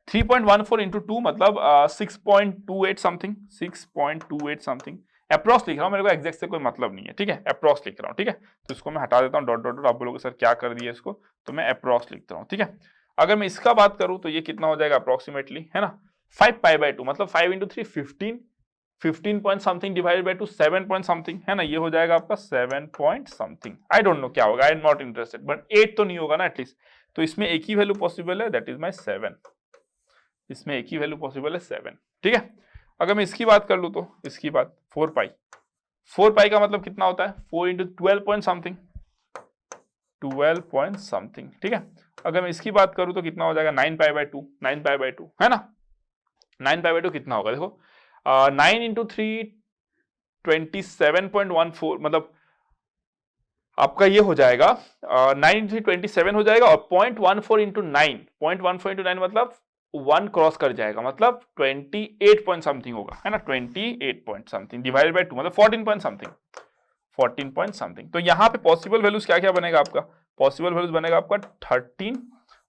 3.14 इंटू 2 मतलब 6.28 समथिंग, 6.28 समथिंग. अप्रॉक्स लिख रहा हूं, मेरे को एग्जैक्ट से कोई मतलब नहीं है. ठीक है, अप्रॉक्स लिख रहा हूं. ठीक है, तो इसको मैं हटा देता हूं, डॉट डॉट डॉट. आप बोलोगे सर क्या कर दिया इसको, तो मैं अप्रॉक्स लिखता हूं. ठीक है, अगर मैं इसका बात करूं तो ये कितना हो जाएगा अप्रोक्सीमेटली, है ना, 5 पाई बाय 2 मतलब 5 into 3 15 point something divided by 2 7 point something, है ना. ये हो जाएगा आपका 7 point something. I don't know क्या होगा, I am not interested, but 8 तो नहीं होगा ना एटलीस्ट. तो इसमें एक ही वैल्यू पॉसिबल है, दैट इज माई 7. इसमें एक ही वैल्यू पॉसिबल है 7. ठीक है, अगर मैं इसकी बात कर लूं तो इसकी बात 4 पाई 4 पाई का मतलब कितना होता है 4 into 12 point something, 12 point something, ठीक है। अगर मैं इसकी बात करूं तो कितना हो जाएगा 9 पाई बाय 2, 9 पाई बाय 2 है ना। 9 पाई बाय 2 कितना होगा देखो 9 इंटू 3 27.14, मतलब आपका ये हो जाएगा 9 इंटू 27 हो जाएगा, और 0.14 इंटू 9, 0.14 इंटू 9 मतलब 1 क्रॉस कर जाएगा, मतलब 28 पॉइंट समथिंग होगा, है ना। 28 पॉइंट समथिंग डिवाइडेड बाय 2 मतलब 14 पॉइंट समथिंग, 14 पॉइंट समथिंग। तो यहाँ पे पॉसिबल वैल्यूज क्या क्या बनेगा आपका, पॉसिबल वैल्यूज बनेगा आपका 13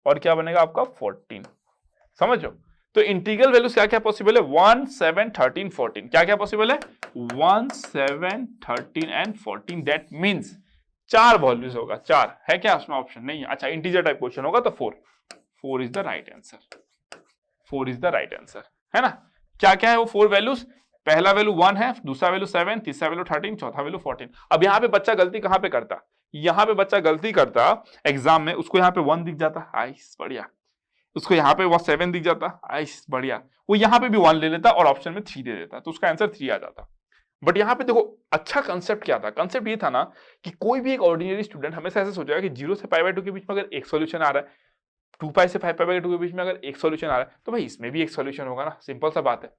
और क्या बनेगा आपका 14, समझो। तो इंटीग्रल वैल्यूज क्या क्या पॉसिबल है 1, 7, 13, 14, क्या क्या पॉसिबल है 1, 7, 13 एंड 14, दैट मीन्स 4 वैल्यूज होगा, 4 है क्या उसमें ऑप्शन नहीं है। अच्छा इंटीजर टाइप क्वेश्चन होगा तो 4 is the right answer, 4 is the right answer, है ना। क्या क्या है वो 4 वैल्यूज, पहला वैल्यू 1 है, दूसरा वैल्यू 7, तीसरा वैल्यू 13, चौथा वैल्यू 14। अब यहाँ पे बच्चा गलती कहां पे करता, यहाँ पे बच्चा गलती करता एग्जाम में, उसको यहाँ पे 1 दिख जाता, आइस बढ़िया, उसको यहाँ पे वो 7 दिख जाता, आइस बढ़िया, वो यहाँ पे भी 1 ले लेता और ऑप्शन में 3 दे देता, तो उसका आंसर 3 आ जाता। बट यहाँ पे देखो अच्छा कंसेप्ट क्या था, कंसेप्ट ये था ना कि कोई भी एक ऑर्डिनरी स्टूडेंट हमेशा ऐसे सोचेगा कि 0 से पाई बाय 2 के बीच में अगर एक सॉल्यूशन आ रहा है, 2 पाई से 5 पाई बाय 2 के बीच में अगर एक सॉल्यूशन आ रहा है, तो भाई इसमें भी एक सॉल्यूशन होगा ना, सिंपल सा बात है।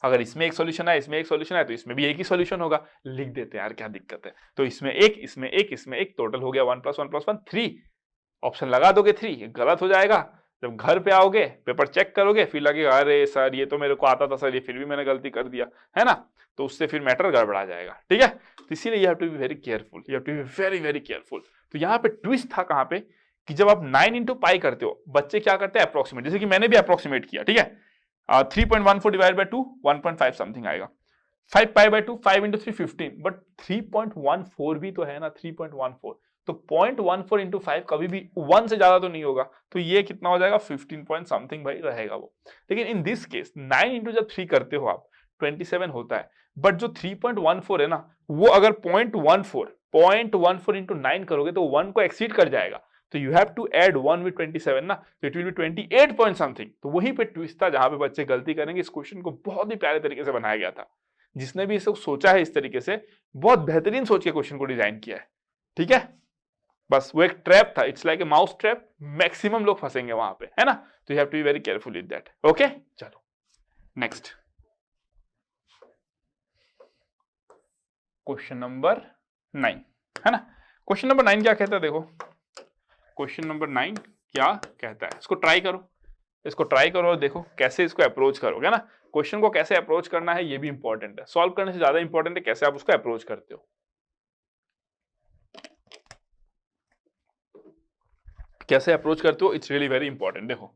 अगर इसमें एक सॉल्यूशन है, इसमें एक सॉल्यूशन है, तो इसमें भी एक ही सॉल्यूशन होगा, लिख देते हैं यार क्या दिक्कत है। तो इसमें एक, इसमें एक, इसमें एक, टोटल हो गया 1 + 1 + 1 3, ऑप्शन लगा दोगे 3, गलत हो जाएगा। जब घर पे आओगे पेपर चेक करोगे फिर लगेगा अरे सर ये तो मेरे को आता था सर, ये फिर भी मैंने गलती कर दिया, है ना। तो उससे फिर मैटर गड़बड़ा जाएगा, ठीक है। तो इसीलिए you have to be very careful, you have to be very very careful. तो यहाँ पे ट्विस्ट था कहाँ पे कि जब आप 9 इंटू पाई करते हो, बच्चे क्या करते हैं अप्रोक्सीमेट, जैसे कि मैंने भी अप्रोक्सीमेट किया, ठीक है। 3.14 डिवाइड बाय 2 1.5 समथिंग आएगा, 5 पाई बाय 2 5 इंटू 3 15, बट 3.14 भी तो है ना, 3.14, तो 0.14 इंटू 5 कभी भी 1 से ज्यादा तो नहीं होगा, तो ये कितना हो जाएगा 15 पॉइंट समथिंग भाई रहेगा वो। लेकिन इन दिस केस 9 इंटू जब 3 करते हो आप 27 होता है, बट जो 3.14 है ना वो अगर 0.14 इंटू 9 करोगे तो 1 को एक्सीड कर जाएगा, तो you have to add 1 with 27 ना, तो it will be 28 point something. तो वहीं पे ट्विस्ट था जहां पे बच्चे गलती करेंगे। इस क्वेश्चन को बहुत ही प्यारे तरीके से बनाया गया था, जिसने भी इसको सोचा है इस तरीके से बहुत बेहतरीन सोच के क्वेश्चन को डिजाइन किया है, ठीक है। बस वो एक ट्रैप था, it's like a mouse trap, maximum लोग फंसेंगे वहां पे, है ना। तो you have to be very careful with that, okay. चलो नेक्स्ट क्वेश्चन नंबर 9, है ना। क्वेश्चन नंबर 9 क्या कहता है देखो, क्वेश्चन नंबर 9 क्या कहता है, इसको ट्राई करो, इसको ट्राई करो और देखो कैसे इसको अप्रोच करोगे ना। क्वेश्चन को कैसे अप्रोच करना है ये भी इंपॉर्टेंट है, सॉल्व करने से ज्यादा इंपॉर्टेंट है कैसे आप उसको अप्रोच करते हो, कैसे अप्रोच करते हो, इट्स रियली वेरी इंपॉर्टेंट। देखो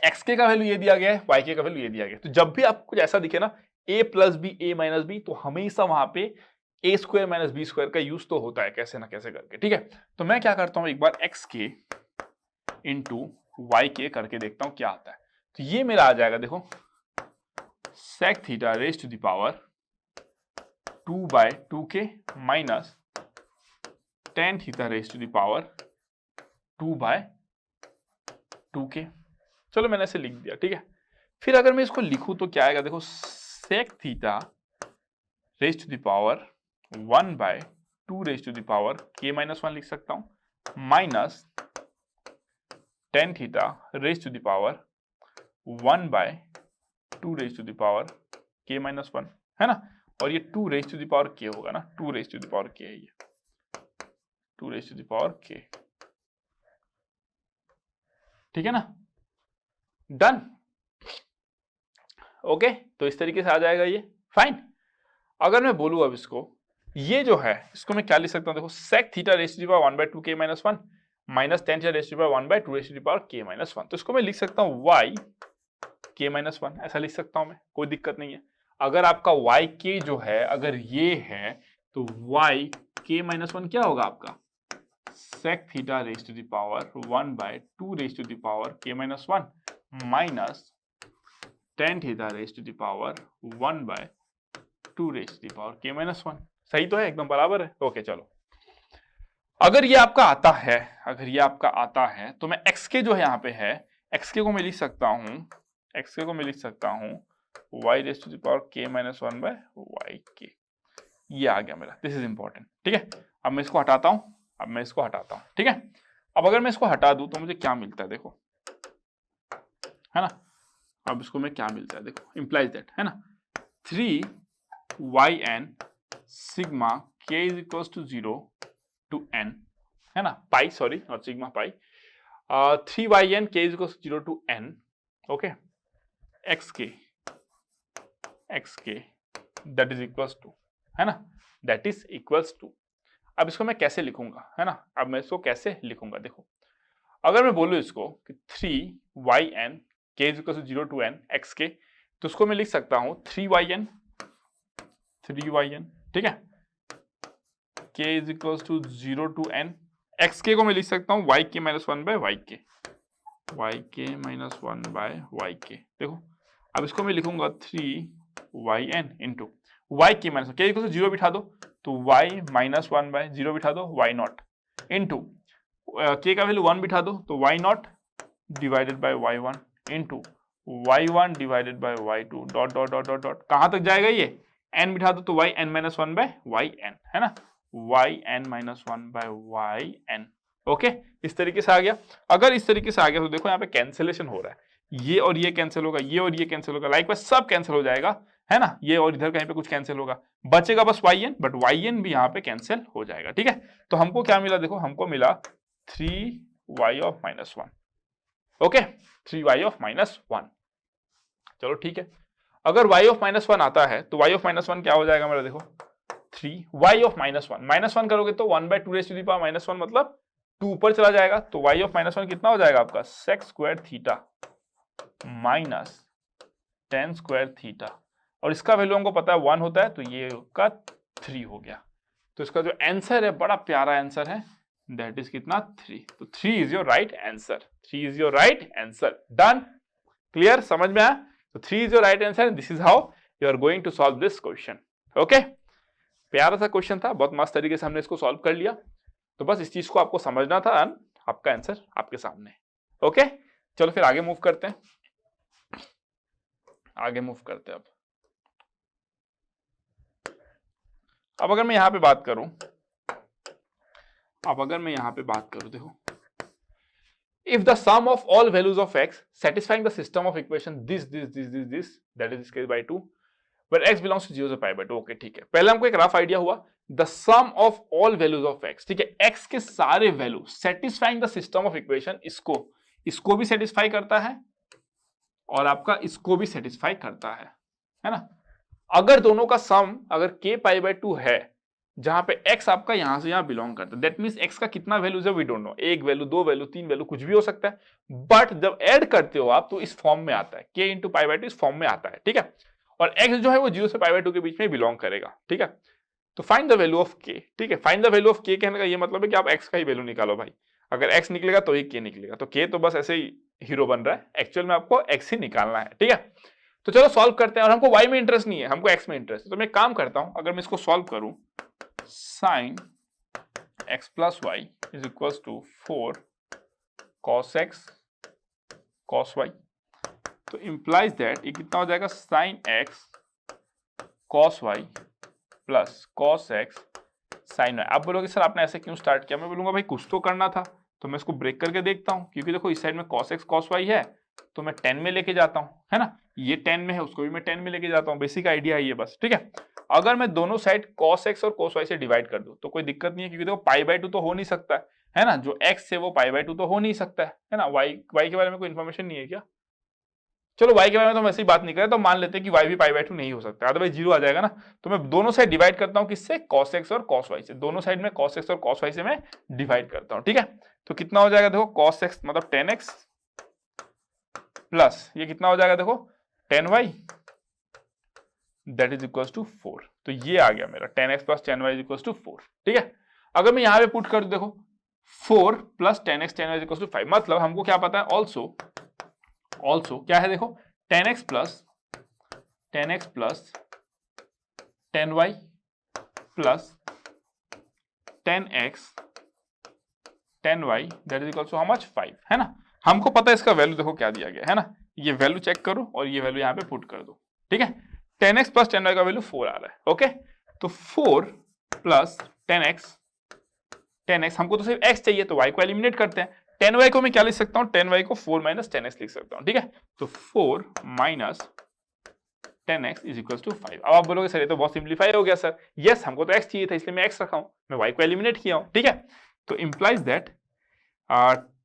xk का वैल्यू ये दिया गया है, yk का वैल्यू ये दिया गया है, तो जब भी आपको कुछ ऐसा दिखे ना a + b a - b, तो हमेशा वहां पे a² - b² का यूज तो होता है कैसे ना कैसे करके, ठीक है। तो मैं क्या करता हूं एक बार xk इंटू yk करके देखता हूं क्या आता है। तो ये मेरा आ जाएगा देखो sec theta raise to the power 2/2k minus tan theta raise to the power 2/2k। चलो मैंने ऐसे लिख दिया, ठीक है। फिर अगर मैं इसको लिखूं तो क्या आएगा देखो sec theta raise to the power 1/2 raise to the power k - 1 लिख सकता हूं, minus tan theta raise to the power 1/2 raise to the power k - 1, है ना। और ये 2 raise to the power k होगा ना, 2 raise to the power k है ये, 2 raise to the power k, ठीक है ना, डन, ओके। तो इस तरीके से आ जाएगा ये, फाइन। अगर मैं बोलूं अब इसको, ये जो है इसको मैं क्या लिख सकता हूं देखो sec theta raise to the power 1/2 k - 1 minus tan theta raise to the power 1/2 raise to the power k - 1, तो इसको मैं लिख सकता हूं y k - 1, ऐसा लिख सकता हूं मैं, कोई दिक्कत नहीं है। अगर आपका yk जो है अगर ये है तो y k - 1 क्या होगा आपका sec theta raise to the power 1/2 raise to the power k - 1 minus tan theta raise to the power 1/2 raise to the power k - 1। सही तो है, एकदम बराबर है, ओके। चलो अगर ये आपका आता है, अगर ये आपका आता है तो मैं xk जो है यहाँ पे है, xk को मैं लिख सकता हूं, xk को मैं लिख सकता हूं y raise to the power k minus 1 by y k. ये आ गया मेरा, दिस इज इंपॉर्टेंट, ठीक है। अब मैं इसको हटाता हूं, ठीक है। अब अगर मैं इसको हटा दूं तो मुझे क्या मिलता है देखो, है ना। अब इसको मैं क्या मिलता है देखो, इंप्लाइज दैट, है ना, 3yn sigma k is equal to 0 to n, है ना, pi, sorry not sigma, pi, 3yn k is equal to 0 to n, okay, xk that is equals to, है ना, दैट इज इक्वल्स टू। अब इसको मैं कैसे लिखूंगा, है ना, अब मैं इसको कैसे लिखूंगा देखो, अगर मैं बोलूं इसको कि 3yn k is equal to 0 to n xk, तो उसको मैं लिख सकता हूं 3yn, ठीक है, k is equal to 0 to n, xk को मैं लिख सकता हूं yk minus 1 by yk minus 1 by yk। देखो अब इसको मैं लिखूंगा 3yn into yk minus k equal to 0 बिठा दो तो y माइनस 1 बाय 0 बिठा दो y नॉट, इंटू k का वैल्यू 1 बिठा दो तो y not divided by y1 into y1 divided by y2 dot dot dot dot dot, कहां तक जाएगा ये, n बिठा दो तो yn माइनस 1 बाय yn, है ना, yn minus 1 by yn, okay, इस तरीके से आ गया। अगर इस तरीके से आ गया तो देखो यहाँ पे कैंसिलेशन हो रहा है, ये और ये कैंसिल होगा, ये और ये कैंसिल होगा, लाइकवाइज सब कैंसिल हो जाएगा, है ना, ये और इधर कहीं पे कुछ कैंसिल होगा, बचेगा बस yn, बट yn भी यहाँ पे कैंसिल हो जाएगा, ठीक है। तो हमको क्या मिला देखो, हमको मिला 3y of minus 1, okay, 3y of minus 1, चलो ठीक है। अगर y ऑफ माइनस 1 आता है तो y ऑफ माइनस 1 क्या हो जाएगा मेरा देखो, 3y ऑफ माइनस 1, माइनस 1 करोगे तो 1 by 2 raise to the power minus 1 मतलब 2 ऊपर चला जाएगा, तो y ऑफ माइनस 1 कितना हो जाएगा आपका sec square theta minus tan square theta, और इसका वैल्यू हमको पता है 1 होता है, तो ये का 3 हो गया। तो इसका जो आंसर है बड़ा प्यारा आंसर है, दैट इज कितना 3, तो 3 is your right answer, 3 is your right answer, done, clear, समझ में आया। तो 3 is your right answer, this is how you are going to solve this question, okay. प्यारा सा क्वेश्चन था, बहुत मस्त तरीके से हमने इसको सॉल्व कर लिया, तो बस इस चीज को आपको समझना था, आपका आंसर आपके सामने, ओके। चलो फिर आगे मूव करते हैं, अब अगर मैं यहां पे बात करूं, देखो, if the sum of all values of x satisfying the system of equation this that is scaled by 2 where x belongs to 0 से pi by 2, ओके ठीक है। पहले हमको एक रफ आइडिया हुआ, the sum of all values of x, ठीक है, x के सारे value satisfying the system of equation, इसको भी सेटिस्फाई करता है और आपका इसको भी सेटिस्फाई करता है ना। अगर दोनों का सम अगर k पाई बाय 2 है, जहां पे x आपका यहां से यहां बिलोंग करता है, दैट मींस x का कितना वैल्यूज है we don't know, 1 value, 2 value, 3 value, कुछ भी हो सकता है, बट जब ऐड करते हो आप तो इस फॉर्म में आता है, k इंटू पाई बाय 2 इस फॉर्म में आता है, ठीक है, और x जो है वो 0 से पाई बाय 2 के बीच में बिलोंग करेगा, ठीक है। तो find the value of k, ठीक है, find the value of k कहने का ये मतलब है कि आप x का ही वैल्यू निकालो भाई, अगर x निकलेगा तो ही k निकलेगा, तो k तो बस ऐसे ही हीरो बन रहा है, एक्चुअल में आपको x ही निकालना है, ठीक है। तो चलो सॉल्व करते हैं, और हमको y में इंटरेस्ट नहीं है, हमको x में इंटरेस्ट है, तो मैं एक काम करता हूं, अगर मैं इसको सॉल्व करूं, sin x plus y is equal to 4 cos x cos y, तो इंप्लाइज दैट ये कितना हो जाएगा, sin x cos y plus cos x sin y। आप बोलोगे सर आपने ऐसे क्यों स्टार्ट किया, मैं बोलूंगा भाई कुछ तो करना था, तो मैं इसको ब्रेक करके देखता हूं, क्योंकि देखो इस साइड में cos x cos y है तो मैं 10 में लेके जाता हूं, है ना, ये 10 में है उसको भी मैं 10 में लेके जाता हूं, बेसिक आइडिया है ये बस, ठीक है। अगर मैं दोनों साइड cos x और cos y से डिवाइड कर दूं तो कोई दिक्कत नहीं है, क्योंकि देखो पाई बाय 2 तो हो नहीं सकता है ना, जो x है वो पाई बाय 2 तो हो नहीं सकता है ना। y के बारे में कोई इन्फॉर्मेशन नहीं है क्या, चलो y के बारे में तो हम ऐसी बात नहीं करें, तो मान लेते हैं कि y भी पाई बाय 2 नहीं हो सकता, अदरवाइज 0 आ जाएगा ना। तो मैं दोनों साइड डिवाइड करता हूं किससे, cos x और cos y से, दोनों साइड में cos x और cos y से मैं डिवाइड करता हूं, ठीक है। तो कितना हो जाएगा देखो, cos x मतलब 10x प्लस ये कितना हो जाएगा देखो 10y that is equals to 4, तो ये आ गया मेरा 10x plus 10y is equals to 4, ठीक है। अगर मैं यहां पे पुट कर दूं देखो 4 plus 10x 10y is equals to 5, मतलब हमको क्या पता है, ऑल्सो क्या है देखो 10x plus 10y plus 10x 10y that is equals to how much 5, है ना। हमको पता है इसका वैल्यू देखो क्या दिया गया है ना, ये वैल्यू चेक करो और ये वैल्यू यहाँ पे पुट कर दो, ठीक है, 10x प्लस 10y का वैल्यू 4 आ रहा है। ओके, तो 4 प्लस 10x हमको तो सिर्फ x चाहिए, तो y को एलिमिनेट करते हैं। 10y को मैं क्या लिख सकता हूँ, 10y को 4 माइनस 10x लिख सकता हूँ। ठीक है, तो 4 minus 10x is equal to 5। अब आप बोलोगे सर ये तो बहुत सिंप्लीफाई हो गया सर। यस, हमको तो x चाहिए था इसलिए मैं x रखा हूं, मैं y को एलिमिनेट किया हूं। ठीक है, तो implies that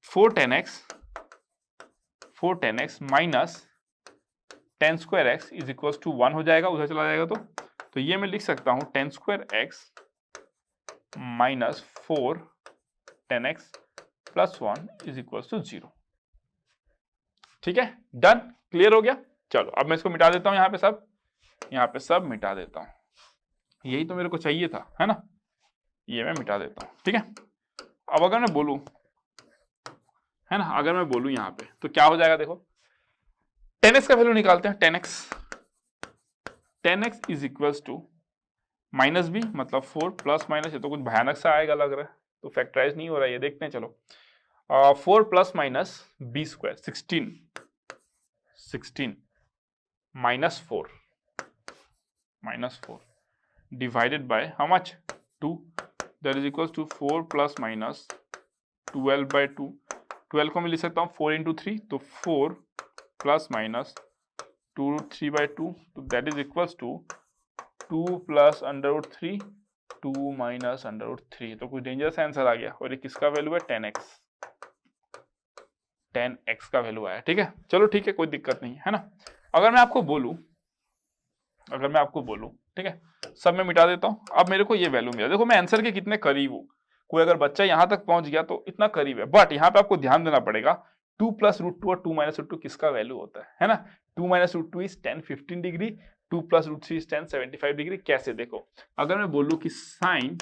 4 10x minus 10 square x is equal to 1 हो जाएगा, उधर चला जाएगा तो ये मैं लिख सकता हूं 10 square x minus 4 10x plus 1 is equal to 0। ठीक है, डन, क्लियर हो गया। चलो अब मैं इसको मिटा देता हूं, यहाँ पे सब मिटा देता हूं। यही तो मेरे को चाहिए था, है ना, ये मैं मिटा देता हूं। ठीक है, अब अगर मैं बोलूं, है ना, अगर मैं बोलूं यहाँ पे तो क्या हो जाएगा, देखो 10x का वैल्यू निकालते हैं। 10x is equals to minus b, मतलब 4 प्लस माइनस, ये तो कुछ भयानक सा आएगा लग रहा है, तो फैक्टराइज नहीं हो रहा है, ये देखते हैं। चलो 4 plus minus b square 16 minus 4 divided by how much, 2, that is equals to 4 plus minus 12 by 2। 12 को मैं लिख सकता हूँ 4 इंटू 3, तो 4 प्लस माइनस 2 रूट 3 बाय 2, तो that is equals to 2 plus under root 3, 2 minus under root 3। तो कुछ डेंजरस आंसर आ गया, और ये किसका वैल्यू है, 10x का वैल्यू आया। ठीक है, चलो ठीक है, कोई दिक्कत नहीं है ना। अगर मैं आपको बोलूं, ठीक है, सब मैं मिटा देता हूं, अब मेरे को ये वैल्यू मिला। देखो मैं आंसर के कितने करीब हूं, कोई अगर बच्चा यहां तक पहुंच गया तो इतना करीब है, बट यहाँ पे आपको ध्यान देना पड़ेगा 2 प्लस रूट 2 और 2 माइनस रूट 2 किसका वैल्यू होता है ना। 2 minus root 2 is 10 15 degree, 2 plus root 3 is 10 75 degree. कैसे, देखो अगर मैं बोलूं कि साइन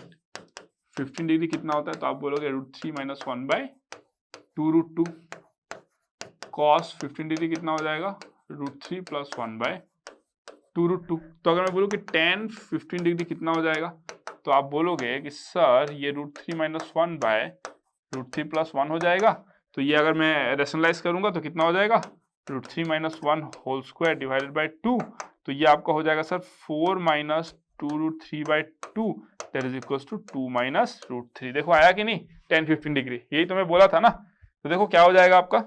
15 डिग्री कितना होता है, तो आप बोलोगे root 3 minus 1 by 2 root 2। Cos 15 degree कितना हो जाएगा, रूट 3 प्लस 1 बाय 2 रूट 2। तो अगर मैं बोलूं कि tan 15 डिग्री कितना हो जाएगा, तो आप बोलोगे कि सर ये root 3 minus 1 by root 3 plus 1 हो जाएगा। तो ये अगर मैं रेशनलाइज करूंगा तो कितना हो जाएगा, root 3 minus 1 whole square divided by 2। तो ये आपका हो जाएगा sir 4 minus 2 root 3 by 2, that is equals to 2 minus root 3। देखो आया कि नहीं, tan 15 डिग्री, यही तो मैं बोला था ना। तो देखो क्या हो जाएगा आपका,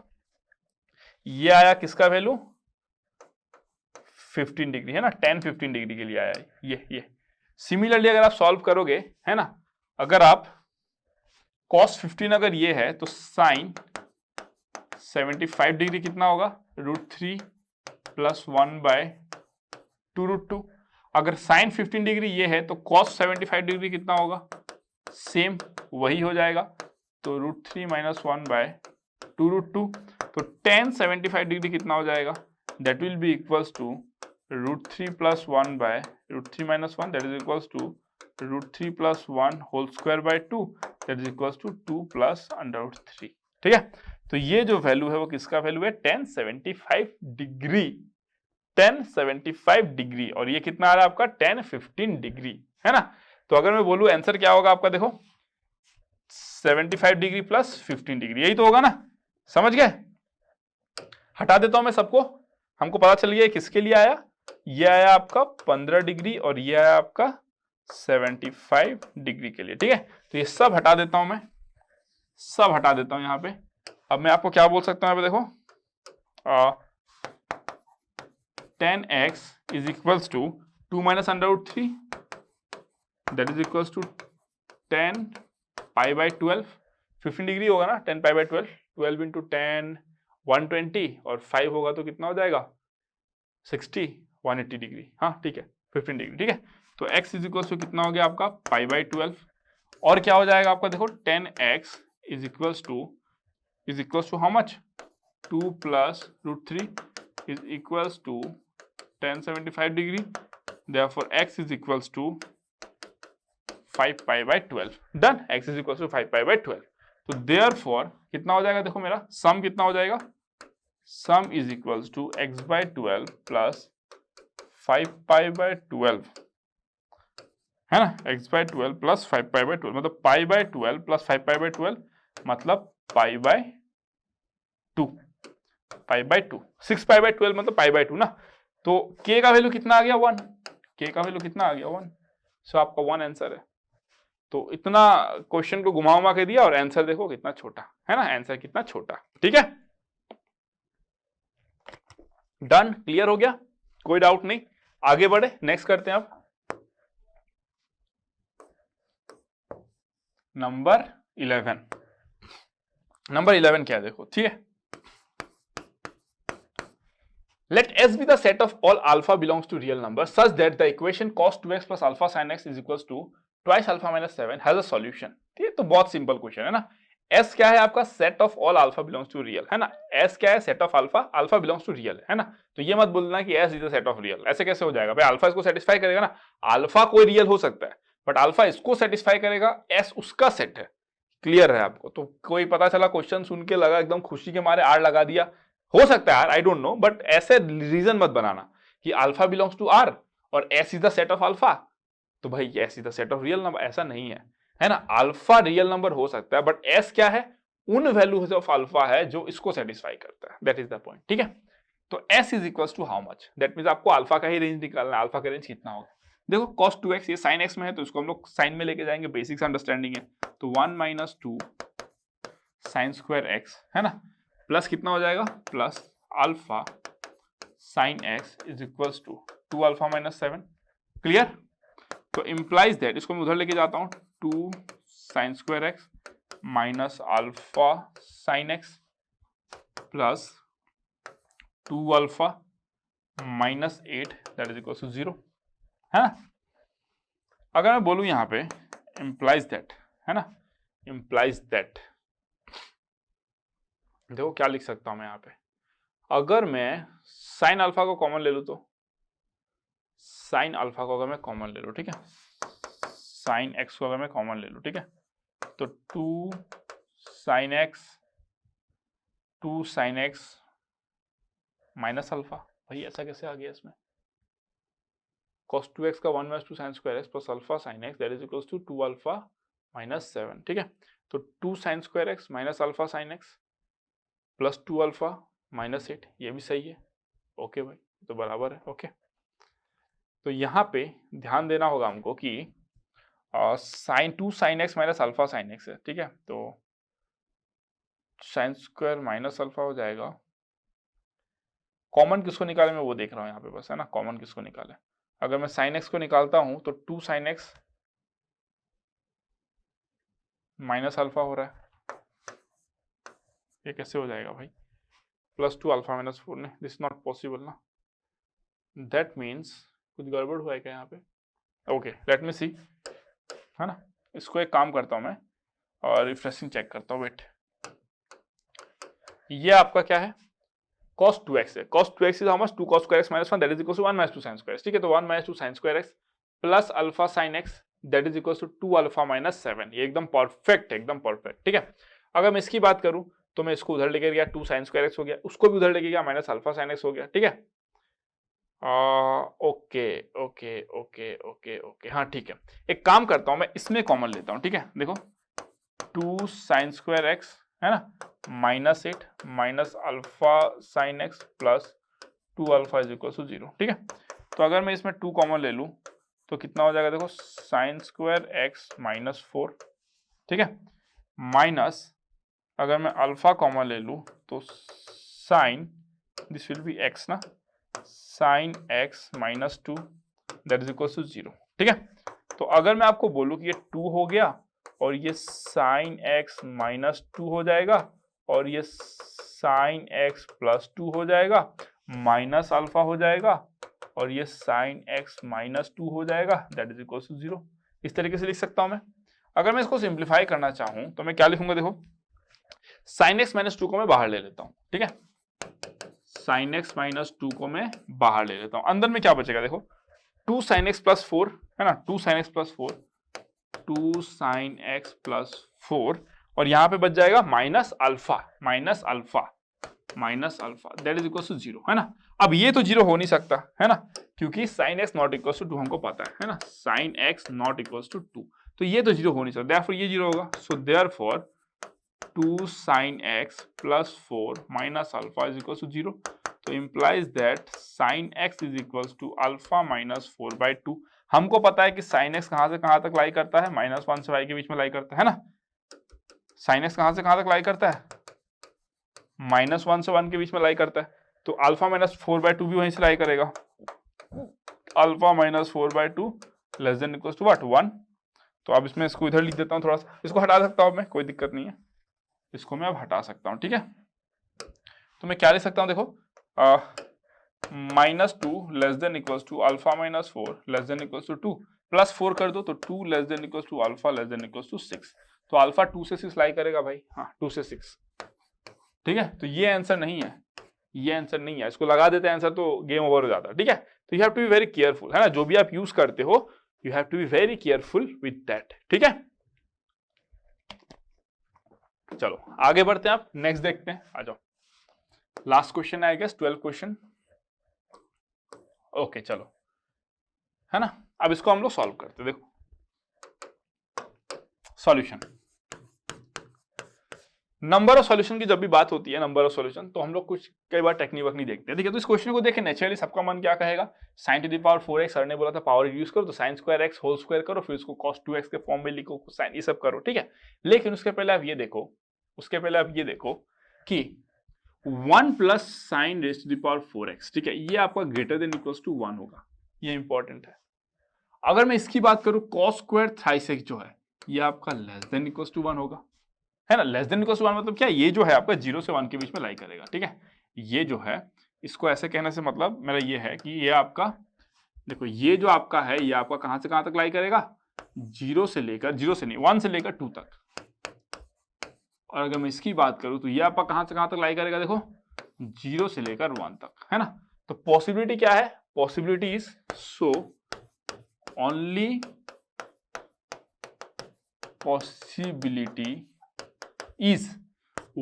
ये आया किसका वैल्यू, 15 डिग्री, है ना, tan 15 डिग्री के लिए आया है ये। सिमिलरली अगर आप सॉल्व करोगे, है ना, अगर आप cos 15 अगर ये है, तो साइन 75 डिग्री कितना होगा, रूट 3 प्लस 1 बाय 2 रूट 2। अगर साइन 15 डिग्री ये है, तो cos 75 डिग्री कितना होगा, सेम वही हो जाएगा, तो रूट 3 माइनस 1 बाय 2 रूट 2। तो tan 75 डिग्री कितना हो जाएगा, that will be equals to root 3 plus 1 by root 3 minus 1, that is equals to root 3 plus 1 whole square by 2, that is equals to 2 plus under root 3। ठीक है, तो ये जो वैल्यू है वो किसका वैल्यू है, tan 75 डिग्री, tan 75 डिग्री। और ये कितना आ रहा है आपका, tan 15 डिग्री, है ना। तो अगर मैं बोलूं आंसर क्या होगा आपका, देखो 75 डिग्री प्लस 15 डिग्री, यही तो होगा ना, समझ गए। हटा देता हूं मैं सबको, हमको पता चल गया किसके लिए आया, ये आया आपका 15 डिग्री और ये आया आपका 75 डिग्री के लिए। ठीक है, तो ये सब हटा देता हूं मैं, सब हटा देता हूं यहाँ पे। अब मैं आपको क्या बोल सकता हूं, यहाँ पे देखो tan x is equals to 2 minus under root 3, that is equals to tan pi by 12। 15 degree होगा ना, tan pi by 12, 12 into tan 120 और 5 होगा तो कितना हो जाएगा 60, 180 डिग्री। हाँ ठीक है, 15 डिग्री। ठीक है, तो x इज इक्वल्स टू कितना हो गया आपका पाई बाय 12, और क्या हो जाएगा आपका, देखो tan x is equals to how much, 2 plus root 3 is equals to tan 75 degree, therefore x is equals to 5 pi by 12। Done, x is equals to 5 pi by 12। तो देयरफॉर कितना हो जाएगा, देखो मेरा सम कितना हो जाएगा, sum is equals to x by 12 plus 5 pi by 12, है ना, x by 12 plus 5 pi by 12, मतलब pi by 12 plus 5 pi by 12 मतलब pi by 2, pi by 2, 6 pi by 12 मतलब पाई बाय 2 ना। तो k का वैल्यू कितना आ गया 1, k का वैल्यू कितना आ गया 1, सो आपका 1 आंसर है। तो इतना क्वेश्चन को घुमा उमा के दिया और आंसर देखो कितना छोटा है ना, आंसर कितना छोटा। ठीक है, डन, क्लियर हो गया, कोई डाउट नहीं, आगे बढ़े, नेक्स्ट करते हैं अब नंबर 11। नंबर 11 क्या है देखो, ठीक है, let S be the set of all alpha belongs to real numbers such that the equation cos 2x plus alpha sin x is equals to twice alpha minus 7 has a solution। ठीक है, तो बहुत सिंपल क्वेश्चन है ना। S क्या है आपका, set of all alpha belongs to real, है ना। S क्या है, set of alpha, alpha belongs to real, है ना। तो ये मत बोलना कि S is the set of real, ऐसे कैसे हो जाएगा भाई, अल्फा इसको सेटिस्फाई करेगा ना। अल्फा कोई रियल हो सकता है बट अल्फा इसको सेटिस्फाई करेगा, S उसका सेट है। क्लियर है आपको। तो कोई पता चला क्वेश्चन सुन के लगा एकदम खुशी के मारे आर लगा दिया, हो सकता है यार, आई डोंट नो, बट ऐसे रीजन मत बनाना कि अल्फा बिलोंग्स टू आर और S is the set of alpha, तो भाई S is the set of real number, ऐसा नहीं है, है ना। अल्फा रियल नंबर हो सकता है बट एस क्या है, उन वैल्यूज ऑफ अल्फा है जो इसको सेटिस्फाई करता है, दैट इज द पॉइंट। ठीक है, तो S is equal to how much, that means आपको अल्फा का ही रेंज निकालना है, अल्फा का रेंज कितना होगा। देखो cos 2x ये sin x में है तो इसको हम लोग साइन में लेके जाएंगे, बेसिक्स अंडरस्टैंडिंग है, तो 1 माइनस 2 साइन स्क्वायर x, है ना, प्लस कितना हो जाएगा, plus alpha sine x is equals to 2 alpha minus 7। Clear, तो इंप्लाइज दैट, इसको मैं उधर लेके जाता हूं, 2 sine square x minus alpha sine x plus 2 alpha minus 8 that is equals to 0, है ना। अगर मैं बोलूं यहां पे इंप्लाइज दैट, है ना, इंप्लाइज दैट, देखो क्या लिख सकता हूं मैं यहां पे, अगर मैं साइन अल्फा को कॉमन ले लूं तो साइन अल्फा को अगर मैं कॉमन ले लूं, ठीक है, साइन एक्स को अगर मैं कॉमन ले लूं, ठीक है, तो 2 साइन एक्स माइनस अल्फा, भाई ऐसा कैसे आ गया इसमें, cos 2x का 1 minus 2 sine square x plus alpha sine x that is equals to 2 alpha minus 7। ठीक है, तो 2 sine square x minus alpha sine x plus 2 alpha minus 8, ये भी सही है, ओके भाई, तो बराबर है, ओके। तो यहाँ पे ध्यान देना होगा हमको कि sine 2 sine x minus alpha sine x है, ठीक है, तो साइन स्क्वायर माइनस अल्फा हो जाएगा, कॉमन किसको निकाले मैं वो देख रहा हूँ यहाँ पे बस, है ना, कॉमन किसको निकाले। अगर मैं साइन एक्स को निकालता हूं तो 2 साइन एक्स माइनस अल्फा हो रहा है, ये कैसे हो जाएगा भाई, प्लस 2 अल्फा माइनस 4 ने, दिस नॉट पॉसिबल ना, दैट मीन्स कुछ गड़बड़ हुआ है क्या यहाँ पे, ओके लेट मी सी, है ना। इसको एक काम करता हूं मैं और रिफ्रेशिंग चेक करता हूँ, वेट, ये आपका क्या है, cos 2x है, cos 2x is how much, 2 cos square x minus 1 that is equals to 1 minus 2 sin square x, ठीक है, तो 1 minus 2 sin square x plus alpha sin x that is equals to 2 alpha minus 7, ये एकदम परफेक्ट, एकदम परफेक्ट। ठीक है, अगर मैं इसकी बात करूं तो मैं इसको उधर लेके गया, 2 sin square x हो गया, उसको भी उधर लेके गया, माइनस अल्फा sin x हो गया, ठीक है, okay okay okay okay okay, हाँ ठीक है, एक काम करता हूं मैं इसमें कॉमन लेता हूं, ठीक है, देखो 2 sin square x, है ना, minus 8 minus alpha sine x plus 2 alpha is equal to 0। ठीक है, तो अगर मैं इसमें 2 कॉमन ले लूं तो कितना हो जाएगा, देखो साइन स्क्वायर एक्स माइनस 4, ठीक है, माइनस अगर मैं अल्फा कॉमन ले लूं तो sine, this will be x ना, sine x minus 2 that is equal to 0। ठीक है, तो अगर मैं आपको बोलूं कि ये 2 हो गया और ये साइन एक्स माइनस 2 हो जाएगा और ये साइन एक्स प्लस 2 हो जाएगा, माइनस अल्फा हो जाएगा और ये साइन एक्स माइनस 2 हो जाएगा, दैट इज इक्वल टू 0। इस तरीके से लिख सकता हूं मैं। अगर मैं इसको सिंप्लीफाई करना चाहूं तो मैं क्या लिखूंगा, देखो साइन एक्स माइनस 2 को मैं बाहर ले लेता हूं, ठीक है, साइन एक्स माइनस 2 को मैं बाहर ले लेता हूं, अंदर में क्या बचेगा, देखो 2 साइन एक्स प्लस 4, है ना, 2 sine x plus 4, 2 sine x plus 4 और यहां पे बच जाएगा minus alpha that is equal to 0, है ना। अब ये तो 0 हो नहीं सकता, है ना, क्योंकि sine x not equal to 2 हमको पता है ना, sine x not equal to 2, तो ये तो 0 हो नहीं सकता, देयरफॉर ये 0 होगा, so therefore 2 sine x plus 4 minus alpha is equal to 0। तो implies that sine x is equals to alpha minus 4/2। हमको पता है कि साइन एक्स कहां से कहां तक लाई करता है, -1 से y के बीच में लाई करता है ना। साइन एक्स कहां से कहां तक लाई करता है, -1 से 1 के बीच में लाई करता है। तो अल्फा माइनस 4/2 भी वहीं से लाई करेगा। Alpha minus 4/2 less than equals to what, 1। तो अब इसमें इसको इधर लिख देता हूँ, थोड़ा सा इसको हटा सकता हूँ मैं, कोई दिक्कत नहीं है, इसको मैं अब हटा सकता हूँ, ठीक है। तो मैं क्या लिख सकता हूँ, देखो -2 less than equals to alpha minus 4 less than equals to 2, +4 कर दो तो 2 less than equals to alpha less than equals to 6। तो अल्फा 2 से 6 लाई करेगा भाई, हाँ 2 से 6, ठीक है। तो ये आंसर नहीं है, ये आंसर नहीं है, इसको लगा देते हैं आंसर तो गेम ओवर हो जाता है, ठीक है। तो you have to be very careful, है ना, जो भी आप यूज करते हो you have to be very careful with that, ठीक है। चलो आगे बढ़ते हैं, आप नेक्स्ट देखते हैं, आ जाओ। लास्ट क्वेश्चन है आई गेस, 12 क्वेश्चन। ओके चलो, है ना। अब इसको हम लोग सॉल्व करते हैं। देखो सॉल्यूशन, नंबर ऑफ सॉल्यूशन की जब भी बात होती है, नंबर ऑफ सॉल्यूशन, तो हम लोग कुछ कई बार टेक्निक वक्निक देखते हैं, ठीक है। तो इस क्वेश्चन को देखें, नेचुरली सबका मन क्या कहेगा, sin to the power 4x, sir ने बोला था पावर रिड्यूस करो तो sin square x whole square करो, फिर उसको cos 2x के फॉर्म में लिखो, साइन, ये सब करो, ठीक है। लेकिन उसके पहले आप ये देखो, उसके पहले आप ये देखो कि 1 plus sine raise to the power 4x, ठीक है, ये आपका ग्रेटर देन इक्वल्स टू 1 होगा, ये इंपॉर्टेंट है। अगर मैं इसकी बात करूं cos स्क्वायर थ्राइस x जो है, ये आपका लेस देन इक्वल्स टू 1 होगा, है ना। लेस देन इक्वल्स टू 1 मतलब क्या, ये जो है आपका 0 से 1 के बीच में लाई करेगा, ठीक है। ये जो है, इसको ऐसे कहने से मतलब मेरा ये है कि ये आपका, देखो ये जो आपका है, ये आपका कहां से कहां तक लाई करेगा, 0 से नहीं 1 से लेकर 2 तक। और अगर मैं इसकी बात करूं तो ये आपका कहां से कहां तक लाई करेगा, देखो 0 से लेकर 1 तक, है ना। तो पॉसिबिलिटी क्या है, possibility is so only possibility is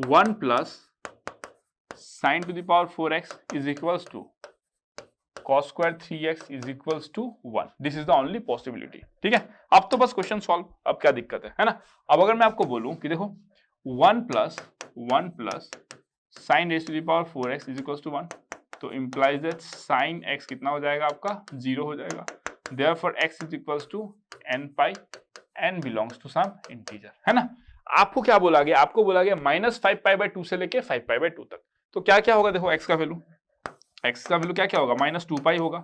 1 plus sin to the power 4x is equals to cos square 3x is equals to 1. This is the only possibility, ठीक है। अब तो बस क्वेश्चन सॉल्व, अब क्या दिक्कत है ना। अब अगर मैं आपको बोलूं कि देखो 1 plus sin raised to the power 4x is equals to 1, तो implies that sin x कितना हो जाएगा आपका, 0 हो जाएगा। Therefore x is equals to n pi, n belongs to some integer, है ना। आपको क्या बोला गया, आपको बोला गया -5π/2 से लेके 5π/2 तक। तो क्या क्या होगा, देखो x का वैल्यू, क्या क्या होगा, -2π होगा,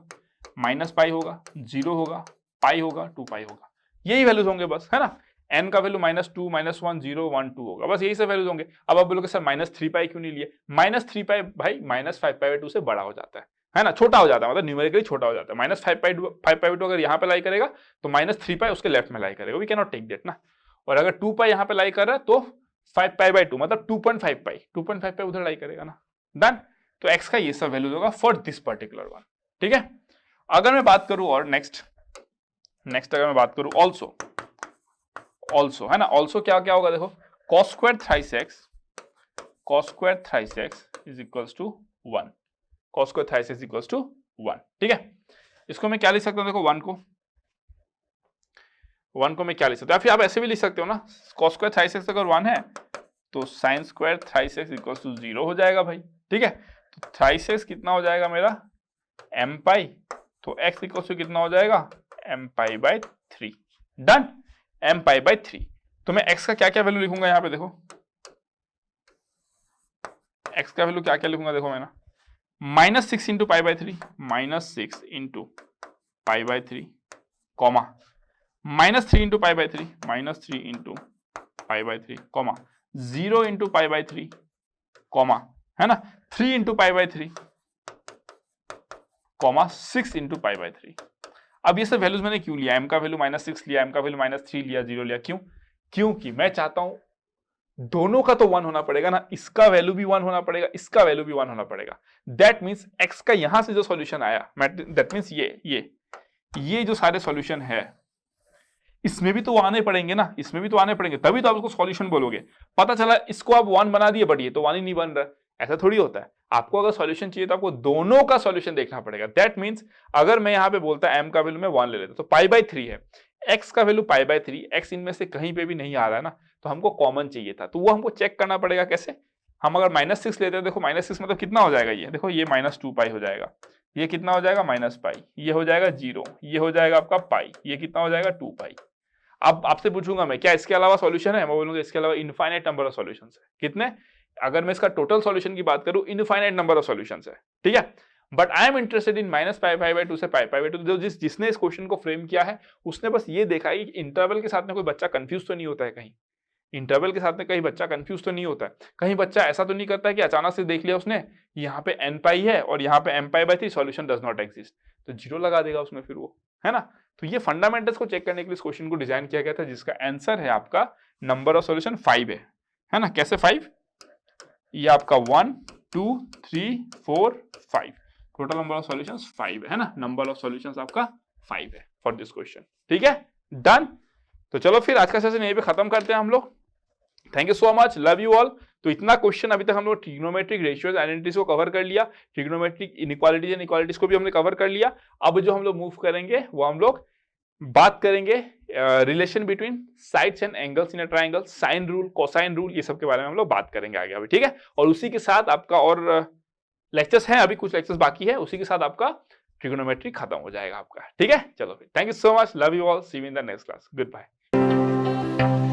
-π होगा, 0 होगा, पाई होगा, 2π होगा, यही वैल्यूज होंगे बस, है ना। n का वैल्यू -2, -1, 0, 1, 2 होगा, बस यही सब वैल्यूज होंगे। अब आप बोलोगे सर -3π क्यों नहीं लिए, -3π भाई -5π/2 से बड़ा हो जाता है ना, छोटा हो जाता है, मतलब न्यूमेरिकली छोटा हो जाता है। -5π/2 अगर यहाँ पे लाई करेगा तो -3π उसके लेफ्ट में लाई करेगा, we can not take that ना। और अगर 2π यहाँ पे लाई कर रहा है तो 5π/2 मतलब 2.5π उधर लाई करेगा ना, डन। तो x का ये सब वैल्यूज होगा फॉर दिस पर्टिकुलर वन, ठीक है। अगर मैं बात करूं और नेक्स्ट अगर मैं बात करूं ऑल्सो, है ना, ऑल्सो क्या क्या होगा, देखो cos square thrice x is equals to 1, cos square thrice x equals to 1, ठीक है। इसको मैं क्या लिख सकता हूं, देखो 1 को मैं क्या लिख सकता हूं, या फिर आप ऐसे भी लिख सकते हो ना, cos स्क्वायर थ्राइस x अगर 1 है तो sin square thrice x equals to 0 हो जाएगा भाई, ठीक है। तो थ्राइस x कितना हो जाएगा मेरा m पाई, तो x इक्वल्स टू कितना हो जाएगा m पाई/3, डन, m पाई/3। तो मैं x का क्या क्या वैल्यू लिखूंगा यहाँ पे, देखो x का वैल्यू क्या क्या लिखूंगा, देखो मैं ना -6 into pi, -6 into pi, comma -3 into pi, -3 into pi, comma 0 into pi, comma, है ना 3 into pi, comma 6 into pi. अब ये सब वैल्यूज मैंने क्यों लिया, m का वैल्यू -6 लिया, m का वैल्यू -3 लिया, 0 लिया, क्यों, क्योंकि मैं चाहता हूं दोनों का तो 1 होना पड़ेगा ना, इसका वैल्यू भी 1 होना पड़ेगा, इसका वैल्यू भी 1 होना पड़ेगा। दैट मीन्स x का यहां से जो सॉल्यूशन आया, दैट मीन्स ये जो सारे सॉल्यूशन है इसमें भी तो आने पड़ेंगे ना, इसमें भी तो आने पड़ेंगे, तभी तो आप उसको सॉल्यूशन बोलोगे। पता चला इसको आप 1 बना दिए बट ये तो 1 ही नहीं बन रहा, ऐसा थोड़ी होता है। आपको अगर सॉल्यूशन चाहिए तो आपको दोनों का सॉल्यूशन देखना पड़ेगा। दैट मीन्स अगर मैं यहाँ पे बोलता m का वैल्यू मैं 1 ले लेता तो पाई/3 है, x का वैल्यू पाई/3, x इनमें से कहीं पे भी नहीं आ रहा है ना, तो हमको कॉमन चाहिए था, तो वो हमको चेक करना पड़ेगा कैसे, हम अगर -6 लेते हैं, देखो -6 मतलब कितना हो जाएगा, ये देखो ये -2 पाई हो जाएगा, ये कितना हो जाएगा -पाई, ये हो जाएगा 0, ये हो जाएगा आपका पाई, ये कितना हो जाएगा 2 पाई। अब आपसे पूछूंगा मैं क्या इसके अलावा सॉल्यूशन है, मैं बोलूंगा इसके अलावा इनफाइनाइट नंबर ऑफ सॉल्यूशंस है। कितने? अगर मैं इसका टोटल सॉल्यूशन की बात करूं, इनफाइनाइट नंबर ऑफ सॉल्यूशंस है, ठीक है। But I am interested in -pi से पाई/2। जो जिसने इस क्वेश्चन को फ्रेम किया है उसने बस ये देखा है कि इंटरवल के साथ में कोई बच्चा कंफ्यूज तो नहीं होता है, कहीं इंटरवल के साथ में कहीं बच्चा कंफ्यूज तो नहीं होता है, कहीं बच्चा ऐसा तो नहीं करता है कि अचानक से देख लिया उसने यहाँ पे n पाई है और यहाँ पे m/3 solution does not exist, तो 0 लगा देगा उसमें फिर वो, है ना। तो ये फंडामेंटल्स को चेक करने के लिए इस क्वेश्चन को डिजाइन किया गया था, जिसका आंसर है आपका नंबर ऑफ सॉल्यूशन 5 है ना। कैसे 5? ये आपका 1 2 3 4 5, टोटल नंबर ऑफ सॉल्यूशंस 5 है ना। नंबर ऑफ सॉल्यूशंस आपका 5 है फॉर दिस क्वेश्चन, ठीक है, डन। तो चलो फिर आज का सेशन यहीं पे खत्म करते हैं हम लोग। Thank you so much, love you all. तो इतना क्वेश्चन अभी तक हम लोग ट्रिग्नोमेट्रिक रेशियोज आइडेंटिटीज को कवर कर लिया, ट्रिग्नोमेट्रिक इनइक्वालिटीज एंड इक्वालिटीज को भी हमने कवर कर लिया। अब जो हम लोग मूव करेंगे वो हम लोग बात करेंगे relation between sides and angles in a triangle, sine rule, cosine rule, ये सब के बारे में हम लोग बात करेंगे आगे अभी, ठीक है। और उसी के साथ आपका और लेक्चर्स हैं, अभी कुछ लेक्चर्स बाकी है, उसी के साथ आपका ट्रिग्नोमेट्री खत्म हो जाएगा आपका, ठीक है। चलो फिर, thank you so much, love you all, see you in the next class, good bye.